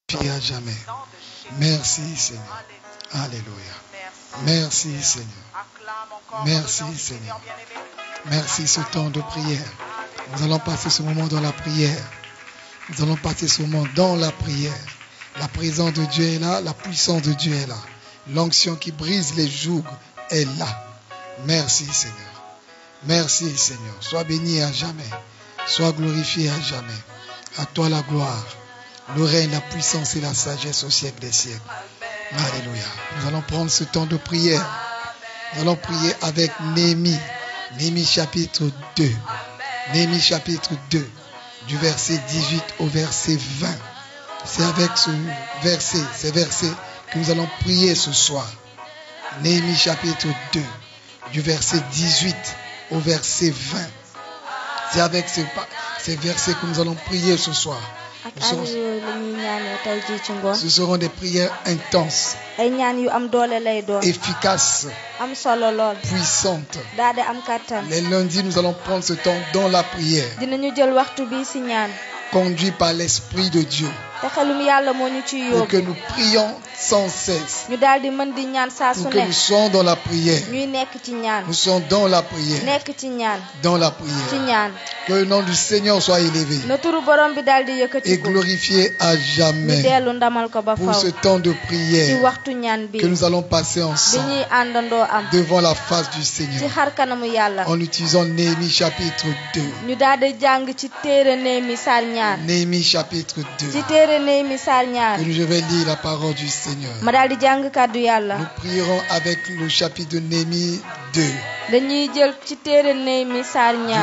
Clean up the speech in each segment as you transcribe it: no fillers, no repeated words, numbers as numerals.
Puis à jamais. Merci Seigneur. Alléluia. Merci Seigneur. Merci Seigneur. Merci ce temps de prière. Nous allons passer ce moment dans la prière. Nous allons passer ce moment dans la prière. La présence de Dieu est là, la puissance de Dieu est là. L'onction qui brise les jougs est là. Merci Seigneur. Merci Seigneur. Sois béni à jamais. Sois glorifié à jamais. À toi la gloire, le règne, la puissance et la sagesse au siècle des siècles. Alléluia. Nous allons prendre ce temps de prière. Nous allons prier avec Néhémie. Néhémie chapitre 2. Néhémie chapitre 2. Du verset 18 au verset 20. C'est avec ces versets que nous allons prier ce soir. Néhémie chapitre 2. Du verset 18 au verset 20. C'est avec ces versets que nous allons prier ce soir. Ce seront des prières intenses, efficaces, puissantes. Les lundis, nous allons prendre ce temps dans la prière, conduit par l'Esprit de Dieu, pour que nous prions sans cesse, pour que nous soyons dans la prière. Nous sommes dans la prière. Dans la prière. Que le nom du Seigneur soit élevé et glorifié à jamais pour ce temps de prière que nous allons passer ensemble devant la face du Seigneur en utilisant Néhémie chapitre 2. Néhémie chapitre 2. Et je vais lire la parole du Seigneur. Nous prierons avec le chapitre de Néhémie 2. Du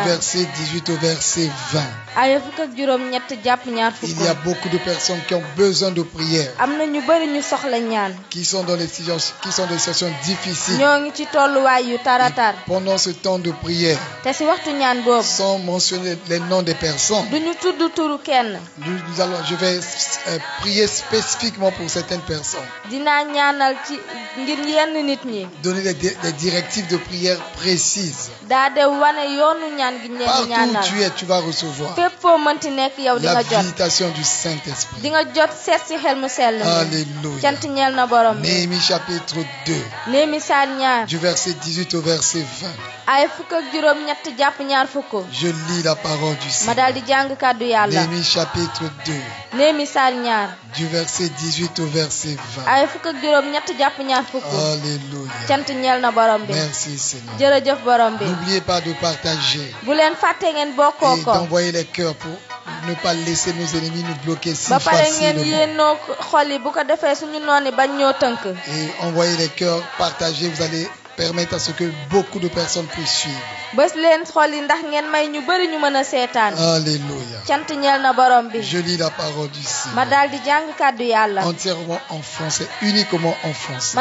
verset 18 au verset 20. Il y a beaucoup de personnes qui ont besoin de prière, qui sont dans des situations difficiles. Et pendant ce temps de prière, sans mentionner les noms des personnes, je vais prier spécifiquement pour certaines personnes. Donner des directives de prière précises. Partout où tu es, tu vas recevoir la visitation du Saint-Esprit. Alléluia. Néhémie chapitre 2. Du verset 18 au verset 20. Je lis la parole du Seigneur. Néhémie chapitre 2. Du verset 18 au verset 20. Alléluia. Merci Seigneur. N'oubliez pas de partager et d'envoyer les cœurs pour ne pas laisser nos ennemis nous bloquer si facilement. Et envoyer les cœurs, partager, vous allez permettre à ce que beaucoup de personnes puissent suivre. Alléluia. Je lis la parole du Seigneur entièrement en français, uniquement en français.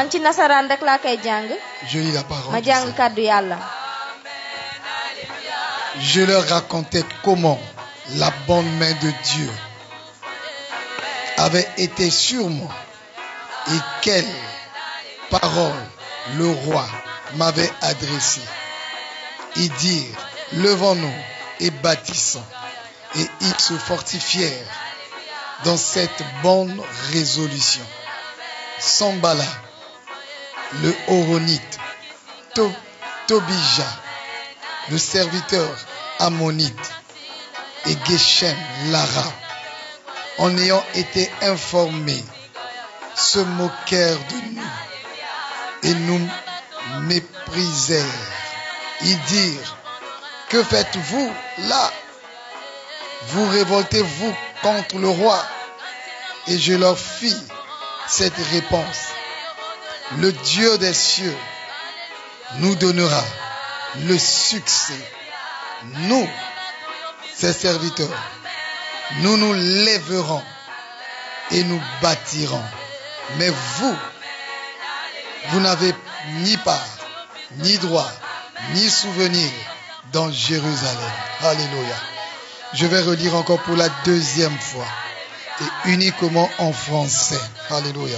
Je lis la parole du Seigneur. Je leur racontais comment la bonne main de Dieu avait été sur moi et quelles paroles le roi m'avait adressées. Ils dirent, levons-nous et bâtissons. Et ils se fortifièrent dans cette bonne résolution. Sambala, le Horonite, Tobija, le serviteur ammonite, et Geshem, l'Arabe, en ayant été informés, se moquèrent de nous et nous méprisèrent. Ils dirent, que faites-vous là? Vous révoltez-vous contre le roi? Et je leur fis cette réponse. Le Dieu des cieux nous donnera le succès. Nous, ses serviteurs, nous nous lèverons et nous bâtirons. Mais vous n'avez ni part, ni droit, ni souvenir dans Jérusalem. Alléluia. Je vais relire encore pour la deuxième fois et uniquement en français. Alléluia.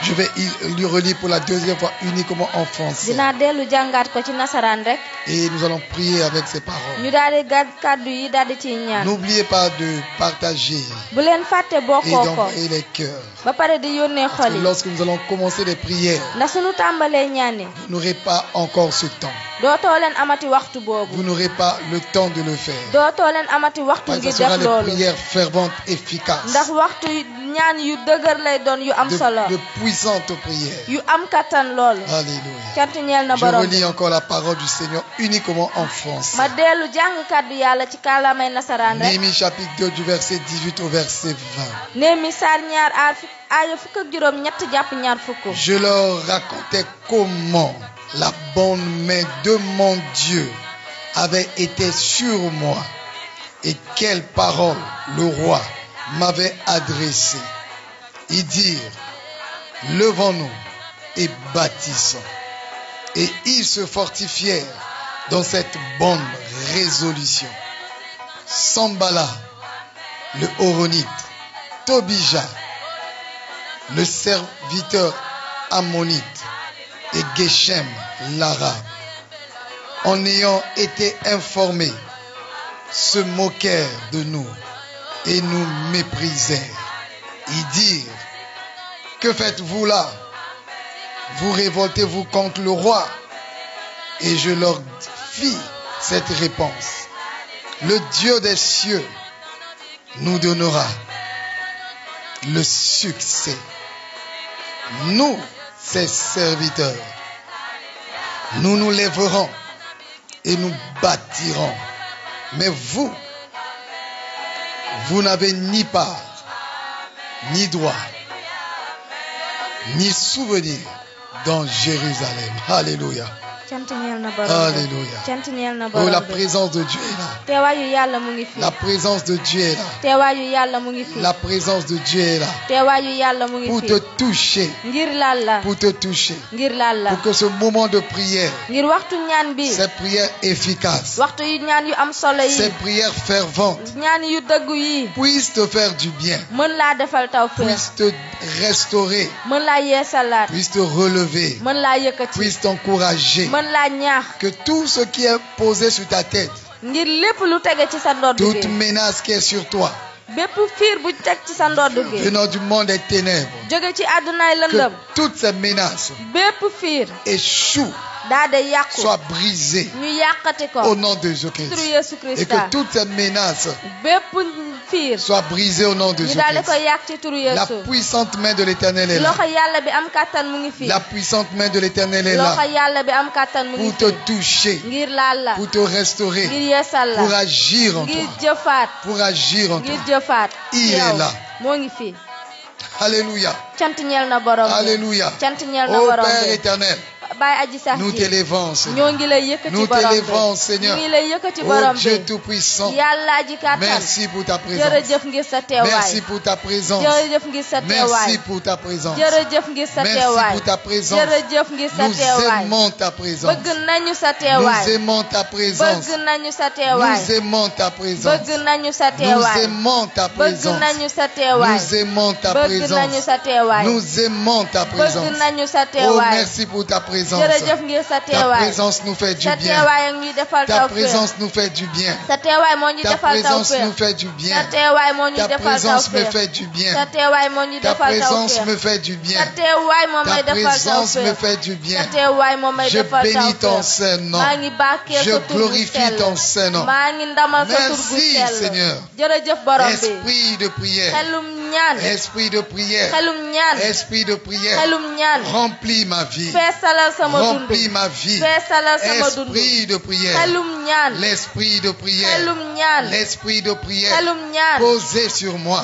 Je vais lui relire pour la deuxième fois uniquement en français. dinaa dellu jàngaat ko ci nasaraan rek. Et nous allons prier avec ces paroles. ñu daal di gàdd kàddu yi daal di ciy ñaan. N'oubliez pas de partager bu leen fàtte et bokkoo ko. d'envoyer les cœurs. ba pare di yónnee xol yi. Lorsque nous allons commencer les prières, ndax suñu tàmbalee ñaani. vous n'aurez pas encore ce temps. dootoo leen amati waxtu boobu. Vous n'aurez pas le temps de le faire. dootoo leen amati waxtu Parce que ngir ce sera def des loolu. prières ferventes, efficaces. ndax waxtu ñaan yu dëgër lay doon yu am solo. De puissantes prières. yu am kattan loolu. Alléluia. cant ñeel na Je borom. relis encore la parole du Seigneur uniquement en français. ma dellu jàng kàddu yàlla ci kàllaamay nasaraan rek. Néhémie chapitre 2 du verset 18 au verset 20. Néhémie saar ñaar aaya fukk ak juróom ñett jàpp ñaar fukk. Je leur racontais comment la bonne main de mon Dieu avait été sur moi et quelles paroles le roi m'avait adressées. Ils dirent, levons-nous et bâtissons. Et ils se fortifièrent dans cette bonne résolution. Sambala, le Horonite, Tobija, le serviteur ammonite, et Geshem, l'arabe, en ayant été informés, se moquèrent de nous et nous méprisèrent. Ils dirent, que faites-vous là? Vous révoltez-vous contre le roi? Et je leur fis cette réponse. Le Dieu des cieux nous donnera le succès. Nous, ses serviteurs, nous nous lèverons et nous bâtirons. Mais vous, vous n'avez ni part, ni droit, ni souvenir dans Jérusalem. Alléluia. Alléluia. Oh, la présence de Dieu est là. La présence de Dieu est là. La présence de Dieu est là. Pour te toucher. Pour te toucher. Pour que ce moment de prière, ces prières efficaces, ces prières ferventes, puissent te faire du bien, puissent te restaurer, puissent te relever, puissent t'encourager. Que tout ce qui est posé sur ta tête, toute menace qui est sur toi, venant du monde des ténèbres, que toutes ces menaces échouent, soient brisées au nom de Jésus-Christ. Et que toutes ces menaces soient brisées au nom de Jésus-Christ. La puissante main de l'Éternel est là. La puissante main de l'Éternel est là pour te toucher, pour te restaurer, pour agir en toi. Pour agir en toi. Il est là. Alléluia. Alléluia. Ô Père éternel, nous t'élevons, Seigneur. Nous t'élevons, Seigneur. Oh Dieu Tout-Puissant. Merci pour ta présence. Merci pour ta présence. Merci pour ta présence. Merci pour ta présence. Nous aimons ta présence. Nous aimons ta présence. Nous aimons ta présence. Nous aimons ta présence. Nous aimons ta présence. Nous aimons ta présence. Oh, merci pour ta présence. Ta présence nous fait du bien. Ta présence nous fait du bien. Ta présence nous fait du bien. Ta présence me fait du bien. Ta présence me fait du bien. Ta présence me fait du bien. Je bénis ton Saint-Nom. Je glorifie ton Saint-Nom. Merci Seigneur. Esprit de prière. Esprit de prière. Esprit de prière. Remplis ma vie. Remplis ma vie. Esprit de prière. L'esprit de prière. L'esprit de prière. Posez sur moi.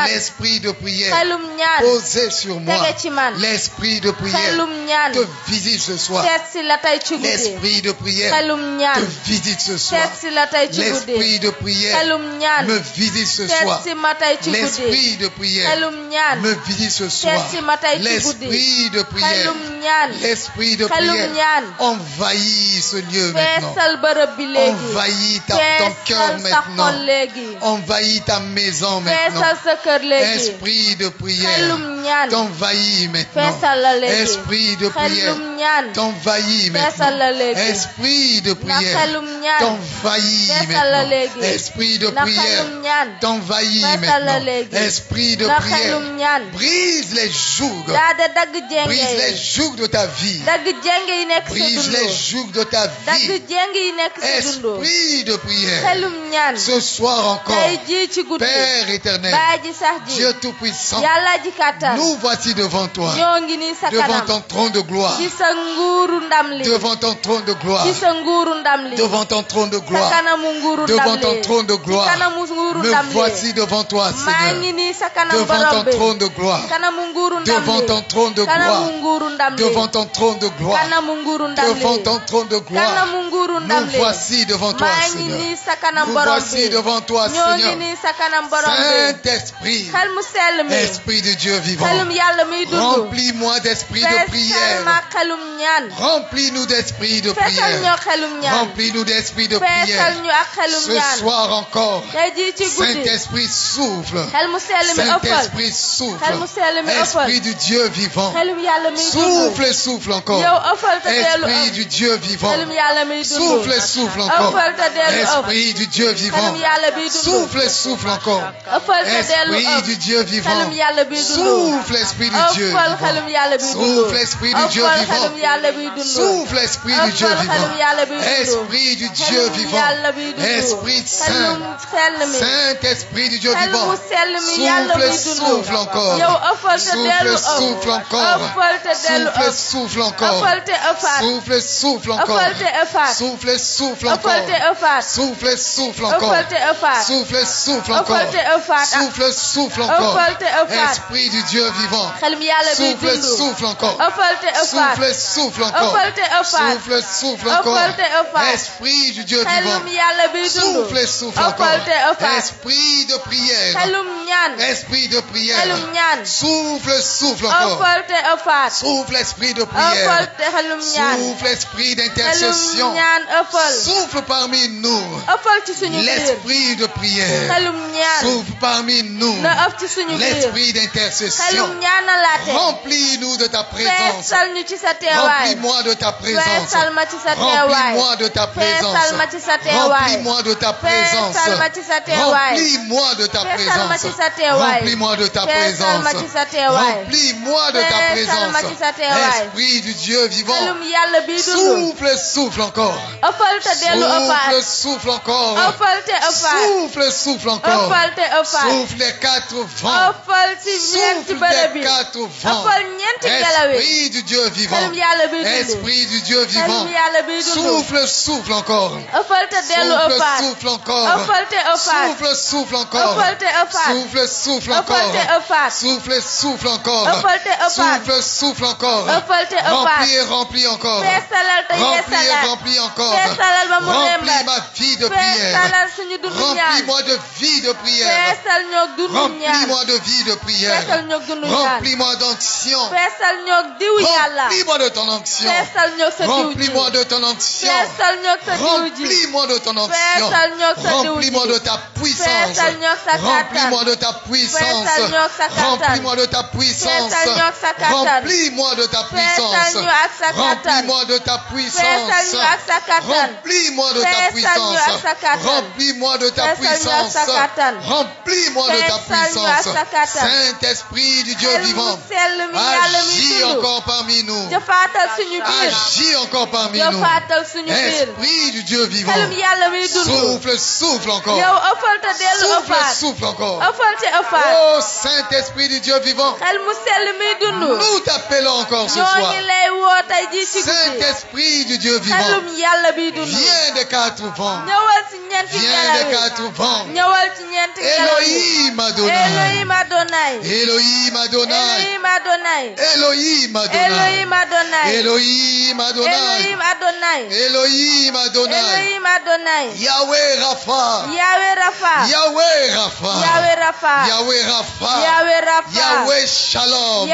L'esprit de prière. Posez sur moi. L'esprit de prière. Te visite ce soir. L'esprit de prière. Te visite ce soir. L'esprit de prière. Me visite ce soir. L'esprit de prière. Me visite ce soir. L'esprit de prière. L'esprit de prière envahit ce lieu maintenant. Envahis ton cœur maintenant. Envahis ta maison maintenant. Esprit de prière, t'envahis maintenant. Esprit de prière, t'envahis maintenant. Esprit de prière, t'envahis maintenant. Esprit de prière, t'envahis maintenant. Esprit de prière, brise les jougs. Brise les jougs de ta vie. Brise les jougs de ta vie. Esprit de prière, ce soir encore, Père éternel, Dieu Tout-Puissant, nous voici devant toi, devant ton trône de gloire, devant ton trône de gloire, devant ton trône de gloire, devant ton trône de gloire. Me voici devant toi, Seigneur, devant ton trône de gloire, devant ton trône de gloire, devant ton trône de gloire, devant ton trône de gloire. Nous voici devant toi, Seigneur. Nous voici devant toi, Seigneur. Saint-Esprit, Esprit de Dieu vivant, remplis-moi d'esprit de prière. Remplis-nous d'esprit de prière. Remplis-nous d'esprit de prière. Ce soir encore, Saint-Esprit souffle. Saint-Esprit souffle. Esprit du Dieu vivant. Souffle, souffle encore. Esprit du Dieu vivant. Souffle, souffle encore. Esprit du Dieu vivant. Souffle, souffle encore. Esprit du Dieu vivant. Souffle, Esprit du Dieu vivant. Souffle, Esprit du Dieu vivant. Souffle, Esprit du Dieu vivant. Esprit du Dieu vivant. Esprit Saint. Saint-Esprit du Dieu vivant. Souffle, souffle encore. Souffle, souffle encore. Souffle, souffle encore. Souffle, souffle encore. Souffle, souffle encore. Souffle, souffle encore. Souffle, souffle encore. Souffle, souffle encore. Esprit du Dieu vivant. Souffle, souffle encore. Souffle, souffle encore. Souffle, souffle encore. Esprit du Dieu vivant. Souffle, souffle encore. Esprit de prière. Esprit de prière. Souffle, souffle encore. Souffle, esprit de prière. Souffle, esprit d'intercession. Souffle parmi nous. L'esprit de prière. Souffle parmi nous. L'esprit d'intercession. Remplis-nous de ta présence. Remplis-moi de ta présence. Remplis-moi de ta présence. Remplis-moi de ta présence. Remplis-moi de ta présence. Remplis-moi de ta présence. Remplis-moi de ta présence. Esprit du Dieu vivant. Souffle, souffle encore. Souffle, souffle encore. Souffle, souffle encore. Souffle les quatre vents. Souffle les quatre vents. Esprit du Dieu vivant. Esprit du Dieu vivant. Souffle, souffle encore. Souffle, souffle encore. Souffle, souffle encore. Souffle, souffle encore. Souffle, souffle encore. Souffle, souffle encore. Remplis et remplis encore. Remplis et remplis encore. Remplis ma vie de prière. Remplis-moi de vie de prière. Remplis-moi de vie de prière. Remplis-moi d'onction. Remplis-moi de ton onction. Remplis-moi de ton onction. Remplis-moi de ton onction. Remplis-moi de ta puissance. Remplis-moi de ta puissance. Remplis-moi de ta puissance. Remplis-moi de ta puissance. Remplis-moi de ta puissance. Remplis-moi de ta puissance. Remplis-moi de ta puissance. Remplis-moi de ta puissance. Saint-Esprit du Dieu vivant, agis encore parmi nous. Agis encore parmi nous. Esprit du Dieu vivant, souffle, souffle encore. Souffle, souffle encore. Oh Saint-Esprit du Dieu vivant, nous t'appelons encore ce soir. Saint-Esprit du Dieu vivant, viens des quatre vents. Viens des quatre vents. Elohim Adonai. Elohim Adonai. Elohim Adonai. Elohim Adonai. Elohim Adonai. Yahweh Rapha. Yahweh Rapha. Yahweh Rapha. Yahweh Shalom.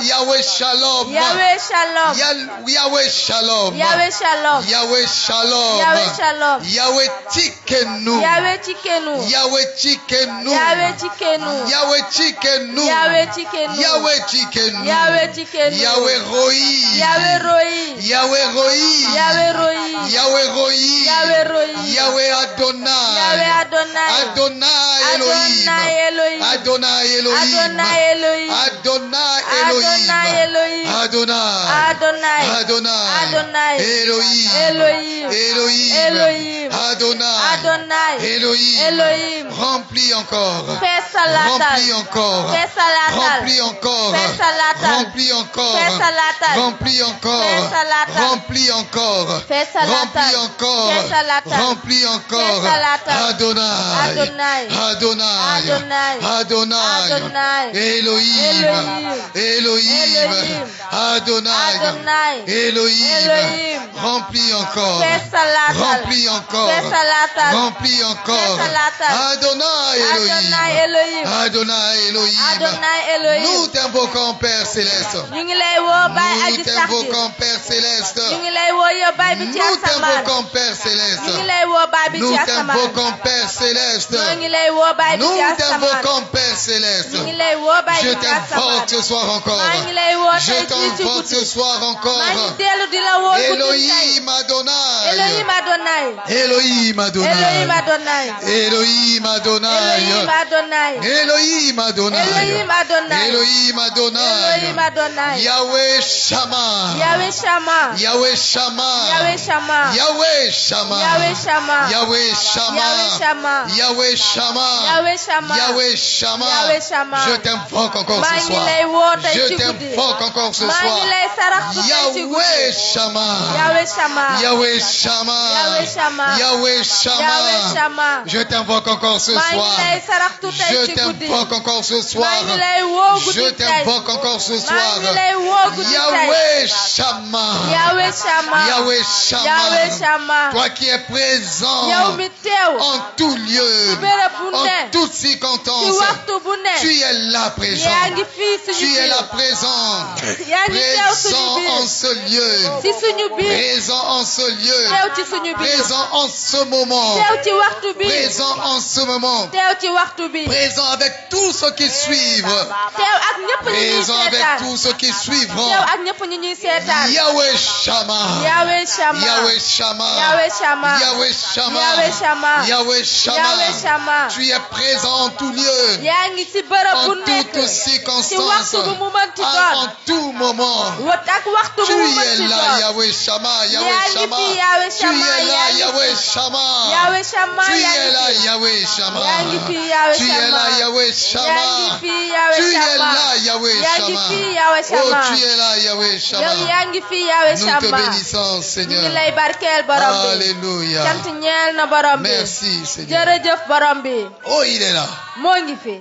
Yahweh Shalom. Yahweh Shalom. Yahweh Shalom. Shalom. Yahweh Shalom. Yahweh Shalom. Yahweh Tikenu. Yahweh Tikenu. Yahweh Tikenu. Yahweh Tikenu. Yahweh Tikenu. Yahweh Tikenu. Yahweh Tikenu. Yahweh Tikenu. Yahweh Roi. Yahweh Roi. Yahweh Roi. Yahweh Roi. Yahweh Roi. Yahweh Roi. Yahweh Adonai. Yahweh Adonai. Adonai Elohim. Adonai Elohim. Adonai Elohim. Adonai Elohim. Adonai Adonai Elohim. Elohim. Adonai. Adonai. Adonai. Adonai. Elohim. Elohim. Elohim. Elohim. Adonai. Adonai. Elohim. Elohim. Remplis encore. Fais salatal. Remplis encore. Fais salatal. Remplis encore. Fais salatal. Remplis encore. Fais salatal. Remplis encore. Fais salatal. Remplis encore. Fais salatal. Remplis encore. Fais salatal. Remplis encore. Fais salatal. Adonai. Adonai. Adonai. Adonai. Adonai. Adonai. Elohim. Elohim. Elohim. Elohim. Adonai. Adonai. Elohim. Elohim. Remplis encore. Fais salatal. Remplis encore. Fais salatal. Remplis encore. Fais salatal. Adonai Adonai Elohim. Elohim. Adonai Elohim. Adonai Elohim. Nous t'invoquons, Père Céleste. ñu ngi lay woo Baay Nous aji sax ji. t'invoquons, Père Céleste. ñu ngi lay woo yow Baay bi ci Nous asamaan. t'invoquons, Père Céleste. ñu ngi lay woo Baay bi Nous ci asamaan. t'invoquons, Père Céleste. ñu ngi lay woo Baay bi Nous ci asamaan. t'invoquons, Père Céleste. ñu ngi lay woo Baay Je bi ci asamaan. t'invoque ce soir encore. maa ngi lay woo Je tey jii ci t'invoque guddi. ce soir encore. maa ngi dellu di la woo guddi tey. Elohim Adonai. Elohim Adonai. Elohim Adonai. Elohim Adonai. Elohim Adonai. Elohim Adonai. Elohim Adonai. Elohim Adonai. Elohim Adonai. Elohim Adonai. Yahweh Shammah. Yahweh Shammah. Yahweh Shammah. Yahweh Shammah. Yahweh Shammah. Yahweh Shammah. Yahweh Shammah. Yahweh Shammah. Yahweh Shammah. Yahweh Shammah. Yahweh Shammah. Yahweh Shammah. Je t'invoque encore maa ce ngi soir. lay woo tey Je ci guddi. t'invoque encore ce maa soir. ngi lay saraxtu tey ci Yahweh guddi. Shammah. Yahweh Shammah. Yahweh Shammah. Yahweh Shammah. Yahweh Yahweh Shammah. Shammah. Je t'invoque encore ce maa ngi soir. lay saraxtu tey Je ci guddi. t'invoque encore ce soir. maa ngi lay woo guddi Je tey. t'invoque encore ce maa soir. ngi lay woo guddi tey. Yahweh Shammah. Yahweh Shammah. Yahweh Yahweh Shammah. Shammah. Toi qui es présent yow mi teew. en tout lieu, béréb bu en ne. toutes ci circonstances. waxtu bu ne. Tu es là présent. yaa ngi fii suñu Tu es biir. là présent. yaa ngi teew suñu Présent biir. en ce lieu. ci suñu biir. Présent en ce lieu. teew ci suñu biir. Présent en ce moment. teew ci waxtu bi. Présent en ce moment. teew ci waxtu bi. Présent avec tous ceux qui suivent. teew ak ñëpp ñu ñuy Présent avec seetaan. tous ceux qui suivront. teew ak ñëpp ñu ñuy seetaan. Yahweh Shammah. Yahweh Shammah. Yahweh Shammah. Yahweh Shammah. Yahweh Shammah. Yahweh Shammah. Yahweh Yahweh Shammah. Shammah. Tu es présent en tout lieu. yaa ngi ci bërëb bu En nekk. toutes ci circonstances. waxtu bu mu mënti En doon. tout moment. ak waxtu Tu bu mu es mënti là, doon. Yahweh Shammah. yaa Yahweh ngi Shammah. fi Yahweh Tu Shammah. es là, yaa ngi Yahweh fi. Shammah. Yahweh Shammah. Tu yaa es ngi là, fi. Yahweh Shammah. yaa ngi fi Yahweh Tu es là, Shammah. Yahweh yaa ngi Shammah. fi Yahweh Tu es Shammah. là, Yahweh yaa ngi Shammah. fi Yahweh Oh, Shammah. tu es là, Yahweh yow Shammah. yaa ngi fi Yahweh Nous te Shammah. bénissons, ñu ngi Seigneur. lay barkeel borom bi. Alléluia. cant ñeel na borom bi. Merci, Seigneur. jërëjëf borom bi. Oh, il est là. moo ngi fi.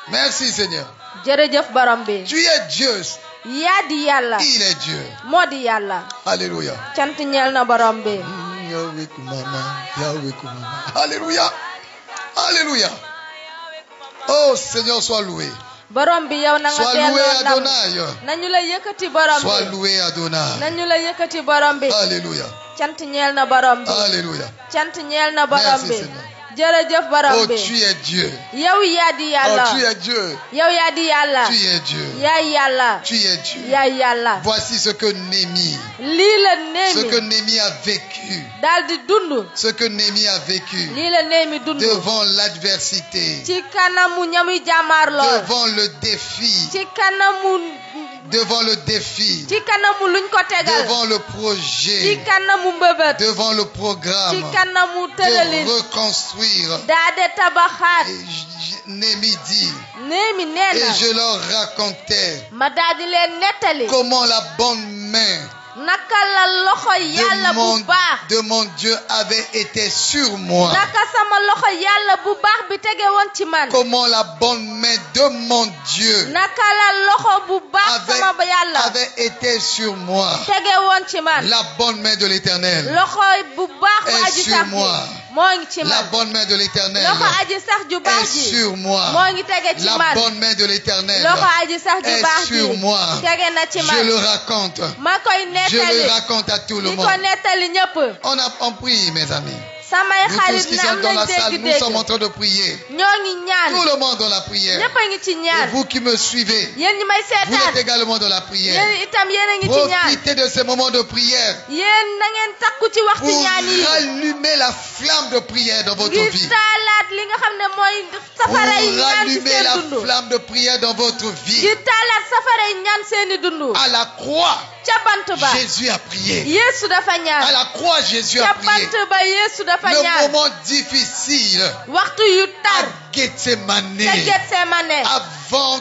Merci, Seigneur. jërëjëf borom bi. Tu es Dieu. yaa di yàlla. Il est Dieu. moo di yàlla. Alléluia. cant ñeel na borom bi. Yahweh Kumama. Yahweh Kumama. Alléluia. Alléluia. Oh, Seigneur, sois loué. borom bi yow na nga Sois loué, delloo ndam. Adonai. nañu la yëkkati borom Sois bi. loué, Adonai. nañu la yëkkati borom bi. Alléluia. cant ñeel na borom bi. Alléluia. cant ñeel na borom Merci, bi. Seigneur. jërëjëf borom Oh, bi. tu es Dieu. yow yaa di yàlla. Oh, tu es Dieu. yow yaa di yàlla. Tu es Dieu. yaay yàlla. Tu es Dieu. yaay yàlla. Voici ce que Némi, lii la ce que Némi Némi a vécu, daal di dund. ce que Némi a vécu lii la Némi dund. devant l'adversité, ci kanamu ñamuy jàmmaar lool. devant le défi, ci kanamu devant le défi, ci kanamu luñ ko tegal. devant le ci projet, kanamu mbëbët. devant le ci programme kanamu de tëralin. reconstruire. daa de tabaxaat. Némi dit, Némi nee et na. je leur racontais ma daal di leen nettali. comment la bonne main naka la loxo yàlla bu baax. de mon Dieu avait été sur moi. naka sama loxo yàlla bu baax bi tege woon ci man. Comment la bonne main de mon Dieu naka la loxo bu baax sama yàlla avait été sur moi. tege woon ci man. La bonne main de l'Éternel loxo bu baax bu est aji sur sax moi. La bonne main de l'Éternel est sur moi. La bonne main de l'Éternel est sur moi. Je le raconte. Je le raconte à tout le monde. On prie, mes amis. Nous tous qui sommes dans la salle, nous sommes en train de prier. Tout le monde dans la prière. Et vous qui me suivez, vous êtes également dans la prière. Profitez de ces moments de prière pour rallumer la flamme de prière dans votre vie. Pour rallumer la flamme de prière dans votre vie. À la croix, Jésus a prié. À la croix, Jésus a prié. Le moment difficile à Gethsemane, avant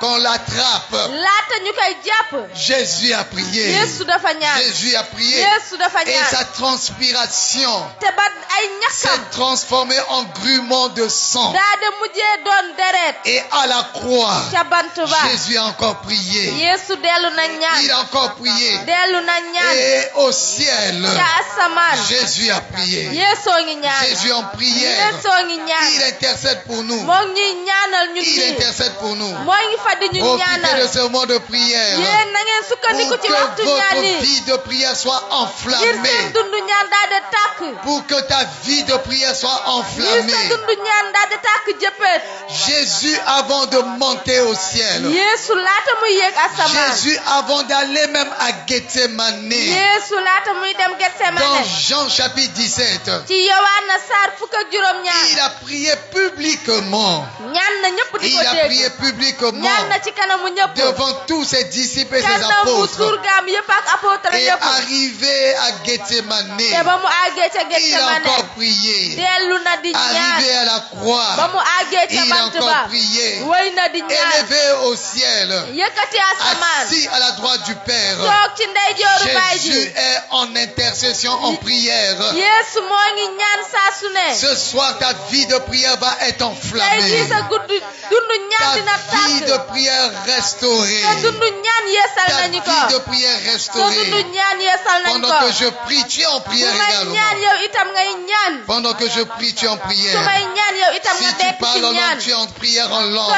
qu'on l'attrape, Jésus a prié. Jésus a prié. Et sa transpiration s'est transformée en grumeaux de sang. Et à la croix, Jésus a encore prié. Il a encore prié. Et au ciel, Jésus a prié. Jésus en prière. Il intercède pour nous. Il intercède pour nous. Profitez de ce moment de prière pour que votre vie de prière soit enflammée. Pour que ta vie de prière soit enflammée. Jésus, avant de monter au ciel, Jésus, avant d'aller même à Gethsemane, dans Jean chapitre 17, il a prié publiquement. Il a prié publiquement devant tous ses disciples et ses apôtres. Et arrivé à Gethsemane, il a encore prié. Arrivé à la croix, il a encore prié. Élevé au ciel, assis à la droite du Père, Jésus est en intercession, en prière. Ce soir, ta vie de prière va être enflammée. Ta vie de prière restaurée. Ta vie de prière restaurée. Pendant que je prie, tu es en prière également. Pendant que je prie, tu es en prière. Si tu parles en langue, tu es en prière en langue.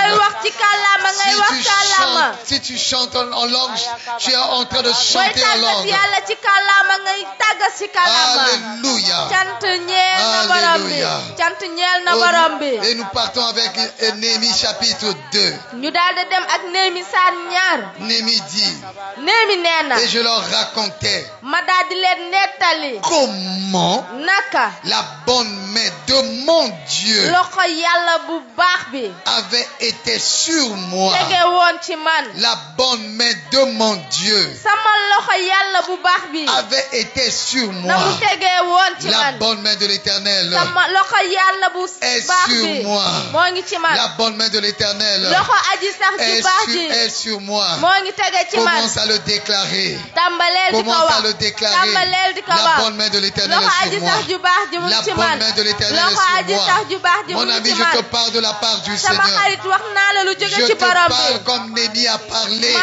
Si tu chantes en langue, tu es en train de chanter en langue. Alléluia. Alléluia. Et nous partons avec Néhémie chapitre 2. Néhémie dit, et je leur racontais comment la bonne main de mon Dieu avait été sur moi. La bonne main de mon Dieu avait été sur moi. La bonne main de l'Éternel est sur moi. La bonne main de l'Éternel est sur moi. Commence à le déclarer. Commence à le déclarer. La bonne main de l'Éternel est sur moi. La bonne main de l'Éternel est sur moi. Mon ami, je te parle de la part du Seigneur. Je te parle comme Néhémie a parlé.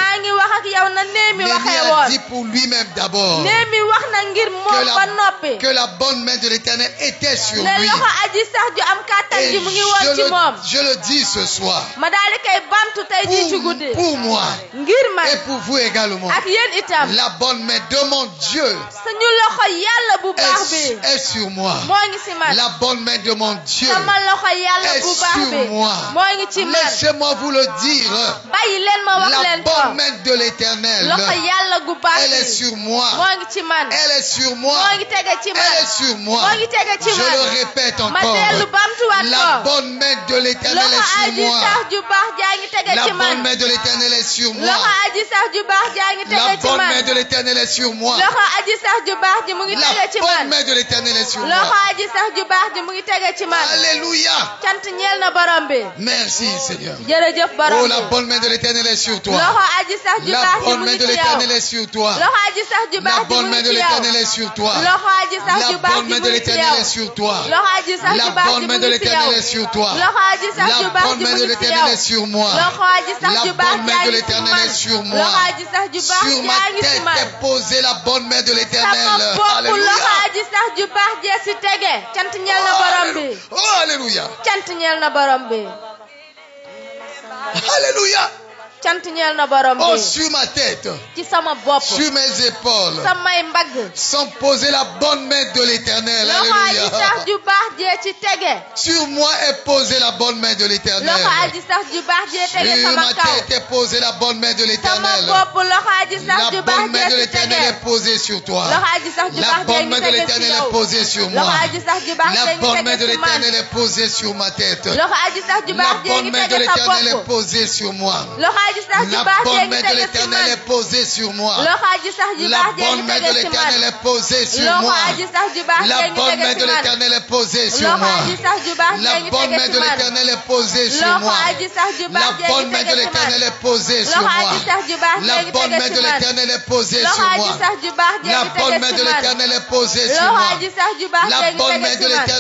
Néhémie a dit pour lui-même d'abord que la bonne main de l'Éternel était sur lui. Et je le dis ce soir pour moi et pour vous également. La bonne main de mon Dieu est sur moi. La bonne main de mon Dieu est sur moi. Laissez-moi vous le dire. La bonne main de l'Éternel, elle est sur moi. Elle est sur moi. Elle est sur moi. Je le répète encore. La bonne main de l'Éternel est sur moi. La bonne main de l'Éternel est sur moi. La bonne main de l'Éternel est sur moi. La bonne main de l'Éternel est sur moi. Alléluia. Merci Seigneur. Oh, la bonne main de l'Éternel est sur toi. La bonne main de l'Éternel est sur toi. La bonne main de l'Éternel est sur toi. La bonne main de l'Éternel est sur toi. La bonne main de l'Éternel est sur toi. La bonne main de l'Éternel est sur moi. loxo aji sax La ju baax bonne main jaa de ngi ci l'Éternel man est sur moi. loxo aji sax ju baax Sur ma jaa ngi ci tête man est posée la bonne main de l'Éternel. sama bopp loxo Alléluia. aji sax ju baax jee si tege cant ñeel na borom bi Oh, alléluia. cant ñeel na borom bi Alléluia. cant ñeel na borom Oh, bi sur ma tête, ci sama bopp sur mes épaules, samay mbagg sont posées la bonne main de l'Éternel. loxo aji sax Alléluia. ju baax jee ci tege Sur moi est posée la bonne main de l'Éternel. loxo aji sax ju baax jee tege Sur sama ma kaw tête est posée la bonne main de sama l'Éternel. bopp loxo aji sax La ju bonne baax main de jee ci l'Éternel tege est posée sur toi. loxo aji sax ju La baax jee bonne ngi main de tege ci l'Éternel est yow posée sur moi. loxo aji sax ju baax La jee ngi bonne main de tege ci man l'Éternel est posée sur ma tête. loxo aji sax ju La baax jee bonne ngi main de tege sa l'Éternel est bopp posée sur moi. loxo aji sax ju La baax jee bonne ngi main de tege ci l'Éternel man est posée sur moi. loxo aji sax ju La baax jee bonne ngi main de tege ci man l'Éternel est posée sur loxo moi. aji sax ju baax La jee ngi bonne main tege de ci man l'Éternel est posée sur loxo moi. aji sax ju baax La jee ngi bonne tege main ci de man l'Éternel est posée sur loxo moi. aji sax ju La baax jee bonne ngi main de tege ci man l'Éternel est posée sur loxo moi. aji sax ju baax La jee ngi bonne tege main ci de man l'Éternel est posée loxo sur aji moi. sax ju baax jee La ngi bonne tege main ci de man l'Éternel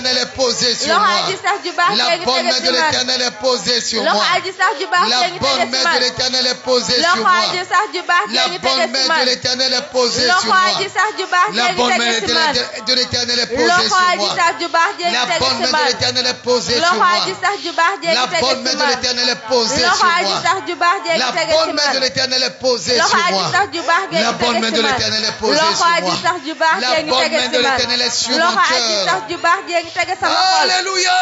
est posée sur loxo moi. aji sax ju baax La jee ngi bonne tege main ci de man l'Éternel est posée sur loxo moi. aji sax ju baax La jee ngi bonne tege main ci de man l'Éternel est posée sur loxo moi. aji sax ju baax La jee ngi bonne tege ci main de man l'Éternel est posée sur loxo moi. aji sax ju baax La jee ngi bonne tege ci main de man l'Éternel est posée sur loxo moi. aji sax ju baax La jee ngi bonne main tege ci man de l'Éternel est posée loxo sur aji moi. sax ju baax jee ngi La tege bonne ci main de man l'Éternel est posée sur loxo moi. aji sax ju baax jee La ngi tege bonne ci main de man l'Éternel est posée loxo sur aji moi. sax ju baax jee ngi La tege ci bonne main man de l'Éternel est posée loxo sur aji moi. sax ju baax jee La ngi bonne main tege de ci man l'Éternel est posée loxo sur aji moi. sax ju baax La jee ngi bonne tege main ci de man l'Éternel est sur mon loxo aji cœur. sax ju baax jee ngi tege sama xol Alléluia.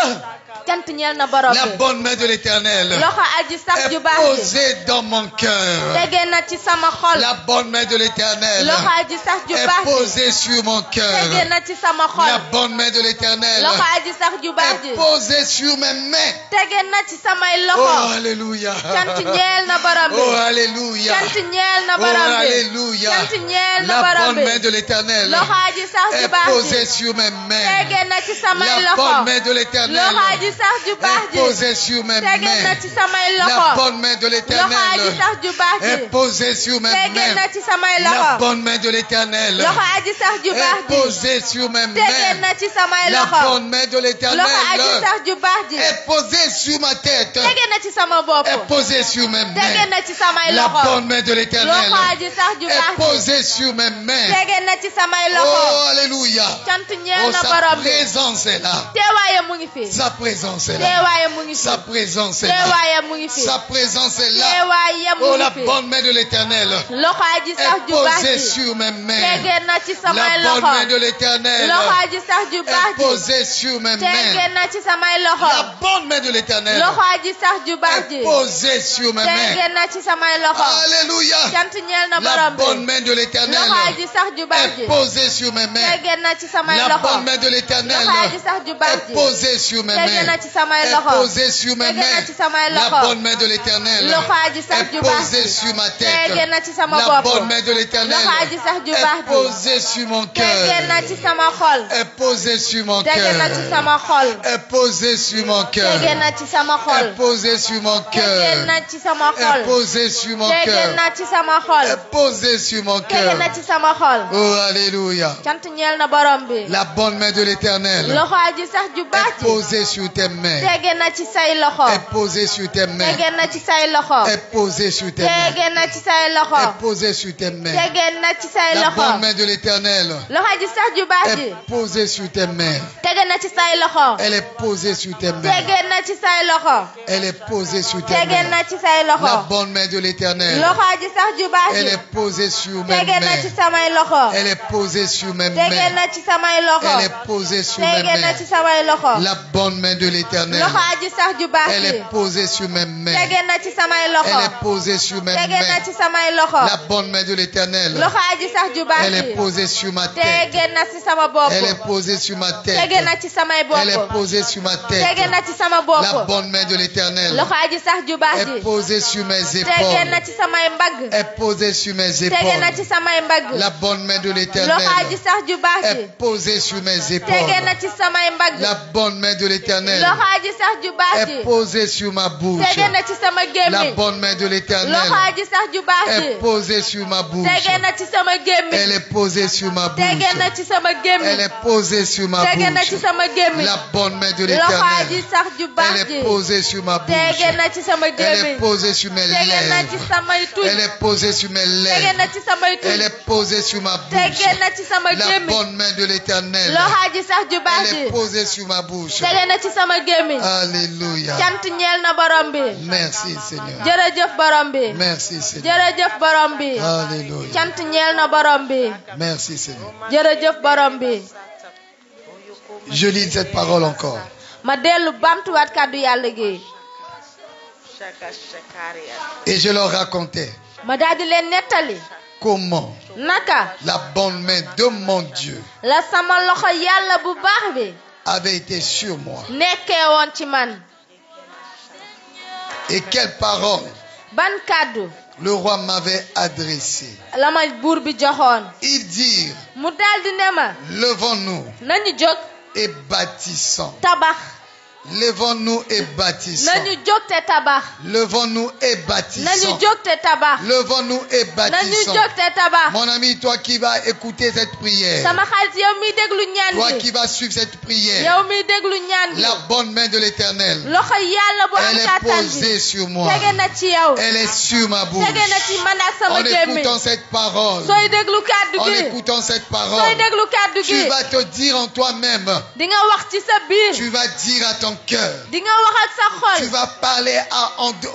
cant ñeel na borom La bi bonne main de l'Éternel loxo aji sax ju est baax ji posée dans mon cœur. tege na ci sama xol La bonne main de l'Éternel loxo aji sax ju est baax ji posée sur mon cœur. tege na ci sama La xol bonne main de l'Éternel loxo aji sax ju baax ji est posée sur mes mains. tege na ci samay Oh, loxo alléluia. cant ñeel na borom bi Oh, alléluia. cant ñeel na Oh, borom bi alléluia. cant ñeel na La borom bonne bi main de l'Éternel loxo aji sax ju est baax posée ji sur mes mains. tege na ci samay La loxo bonne main de l'Éternel loxo aji sax ju baax est ji posée sur mes tege na mains. ci samay La loxo bonne main de loxo aji l'Éternel sax ju baax ji est posée sur mes tege na mains. ci samay La loxo bonne main de l'Éternel loxo aji sax ju baax est ji posée sur mes tege mains. na ci samay La loxo bonne main de l'Éternel loxo aji sax ju baax ji est posée sur ma tête. tege na ci sama bopp Est posée sur mes tege mains. na ci samay La loxo bonne main de l'Éternel loxo aji sax ju est baax ji posée sur mes mains. tege na ci samay Oh, loxo alléluia. cant ñeel Oh, na sa borom bi présence est là. teewaayam mu ngi fi Sa présence est là. teewaayam mu ngi fi Sa présence est là. teewaayam mu ngi fi Sa présence est là. teewaayam mu Oh, ngi la fi bonne main de l'Éternel loxo aji sax est ju baax posée ji sur mes mains. tege na ci samay La bonne loxo main de l'Éternel loxo aji sax ju est baax ji posée sur mes tege mains. na ci samay La loxo bonne main de l'Éternel loxo aji sax ju baax ji est posée sur mes mains. tege na ci samay loxo Alléluia. cant ñeel na La borom bonne bi main de l'Éternel loxo aji sax ju baax ji est posée sur mes mains. tege na ci samay La loxo bonne main de l'Éternel loxo aji sax ju baax est ji posée sur mes tege na mains. ci samay Est loxo posée sur mes tege na mains. ci samay La loxo bonne main de l'Éternel loxo aji sax est ju baax posée ji sur ma tege tête. na ci sama La bopp bonne main de l'Éternel loxo aji sax ju baax est ji posée sur mon tege na cœur. ci sama xol Est posée sur mon tege na ci cœur. sama xol Est posée sur mon cœur. tege na ci sama xol Est posée sur mon tege cœur. na ci sama Est xol posée sur mon tege cœur. na ci sama xol Est posée sur mon tege cœur. na ci sama xol Oh, alléluia. cant ñeel na borom bi La bonne main de l'Éternel loxo aji sax ju baax est ji posée sur tes mains. tege na ci say loxo Est posée sur tes mains. tege na ci say loxo Est posée sur tes mains. tege na ci say loxo Est posée sur tes mains. tege na ci say La bonne loxo main de l'Éternel loxo aji sax ju baax ji est posée sur tes mains. tege na ci say loxo Elle est posée sur tes mains. tege na ci say loxo Elle est posée sur tes tege mains. na ci say La loxo bonne main de l'Éternel, loxo aji sax ju baax elle ji est posée sur mes tege na ci mains. samay loxo Elle est posée sur mes tege mains. na ci samay Elle loxo est posée sur mes tege na mains. ci samay loxo La bonne main de l'Éternel, loxo aji sax ju baax elle ji est posée sur mes mains. tege na ci samay Elle loxo est posée sur mes tege na mains. ci samay loxo La bonne main de l'Éternel, loxo aji sax ju baax elle est ji posée sur ma tête. tege na ci sama bopp Elle est posée sur ma tête. tege na ci samay Elle est bopp posée sur ma tege tête. na ci sama La bopp bonne main de l'Éternel loxo aji sax ju baax est ji posée sur mes tege épaules. na ci samay mbagg Est posée sur mes tege na ci épaules. samay mbagg La bonne main de loxo l'Éternel aji sax ju baax ji est posée sur mes tege épaules. na ci samay mbagg La bonne main de l'Éternel l'Éternel loxo aji sax ju baax ji est posée sur ma bouche. tege na ci sama La gémmiñ bonne main de l'Éternel loxo aji sax ju baax ji est posée sur ma bouche. tege na ci sama gémmiñ Elle est posée sur ma tege na bouche. ci sama Elle gémmiñ est posée sur ma tege na ci bouche. sama gémmiñ La bonne main de loxo aji l'Éternel, sax ju baax elle ji est posée sur ma bouche. tege na ci sama Elle est gémmiñ posée sur mes tege na ci lèvres. samay tuñ Elle est posée sur mes tege lèvres. na ci samay Elle tuñ est posée sur ma bouche. tege na ci sama La gémmiñ bonne main de l'Éternel, loxo aji sax ju baax elle ji est posée sur ma bouche. tege na ci sama gémmiñ Alléluia. cant ñeel na borom bi Merci Seigneur. jërëjëf borom bi Merci Seigneur. jërëjëf borom bi Alléluia. cant ñeel na borom bi Merci Seigneur. jërëjëf borom bi Je lis cette parole encore. ma dellu bamtuwaat kàddu yàlla gi Et je leur racontais ma daldi leen nettali comment naka la bonne main de mon Dieu la sama loxo yàlla bu baax bi avait été sur moi. nekkee woon ci man Et quelle parole ban kàddu le roi m'avait adressée. la ma buur bi joxoon Ils dirent, mu daldi ne ma levons-nous nañu jóg et bâtissons. tabax Levons-nous et bâtissons. nañu jóg te tabax Levons-nous et nañu bâtissons. jóg te tabax Levons-nous et nañu bâtissons. jóg te tabax Mon ami, toi qui vas écouter cette prière, sama xarit yow miy déglu toi ñaan qui gi vas suivre cette prière, yow miy déglu ñaan gi la bonne main de l'Éternel, loxo yàlla bu am elle est kàttan bi posée sur moi. tege na ci yow Elle est sur ma bouche. tege na ci man ak sama En gémmiñ écoutant cette parole, sooy déglu kàddu en gi écoutant cette sooy parole, déglu kàddu tu gi vas te dire en toi-même, di nga wax ci sa biir tu vas dire à ton cœur, di nga wax ak sa tu xol vas parler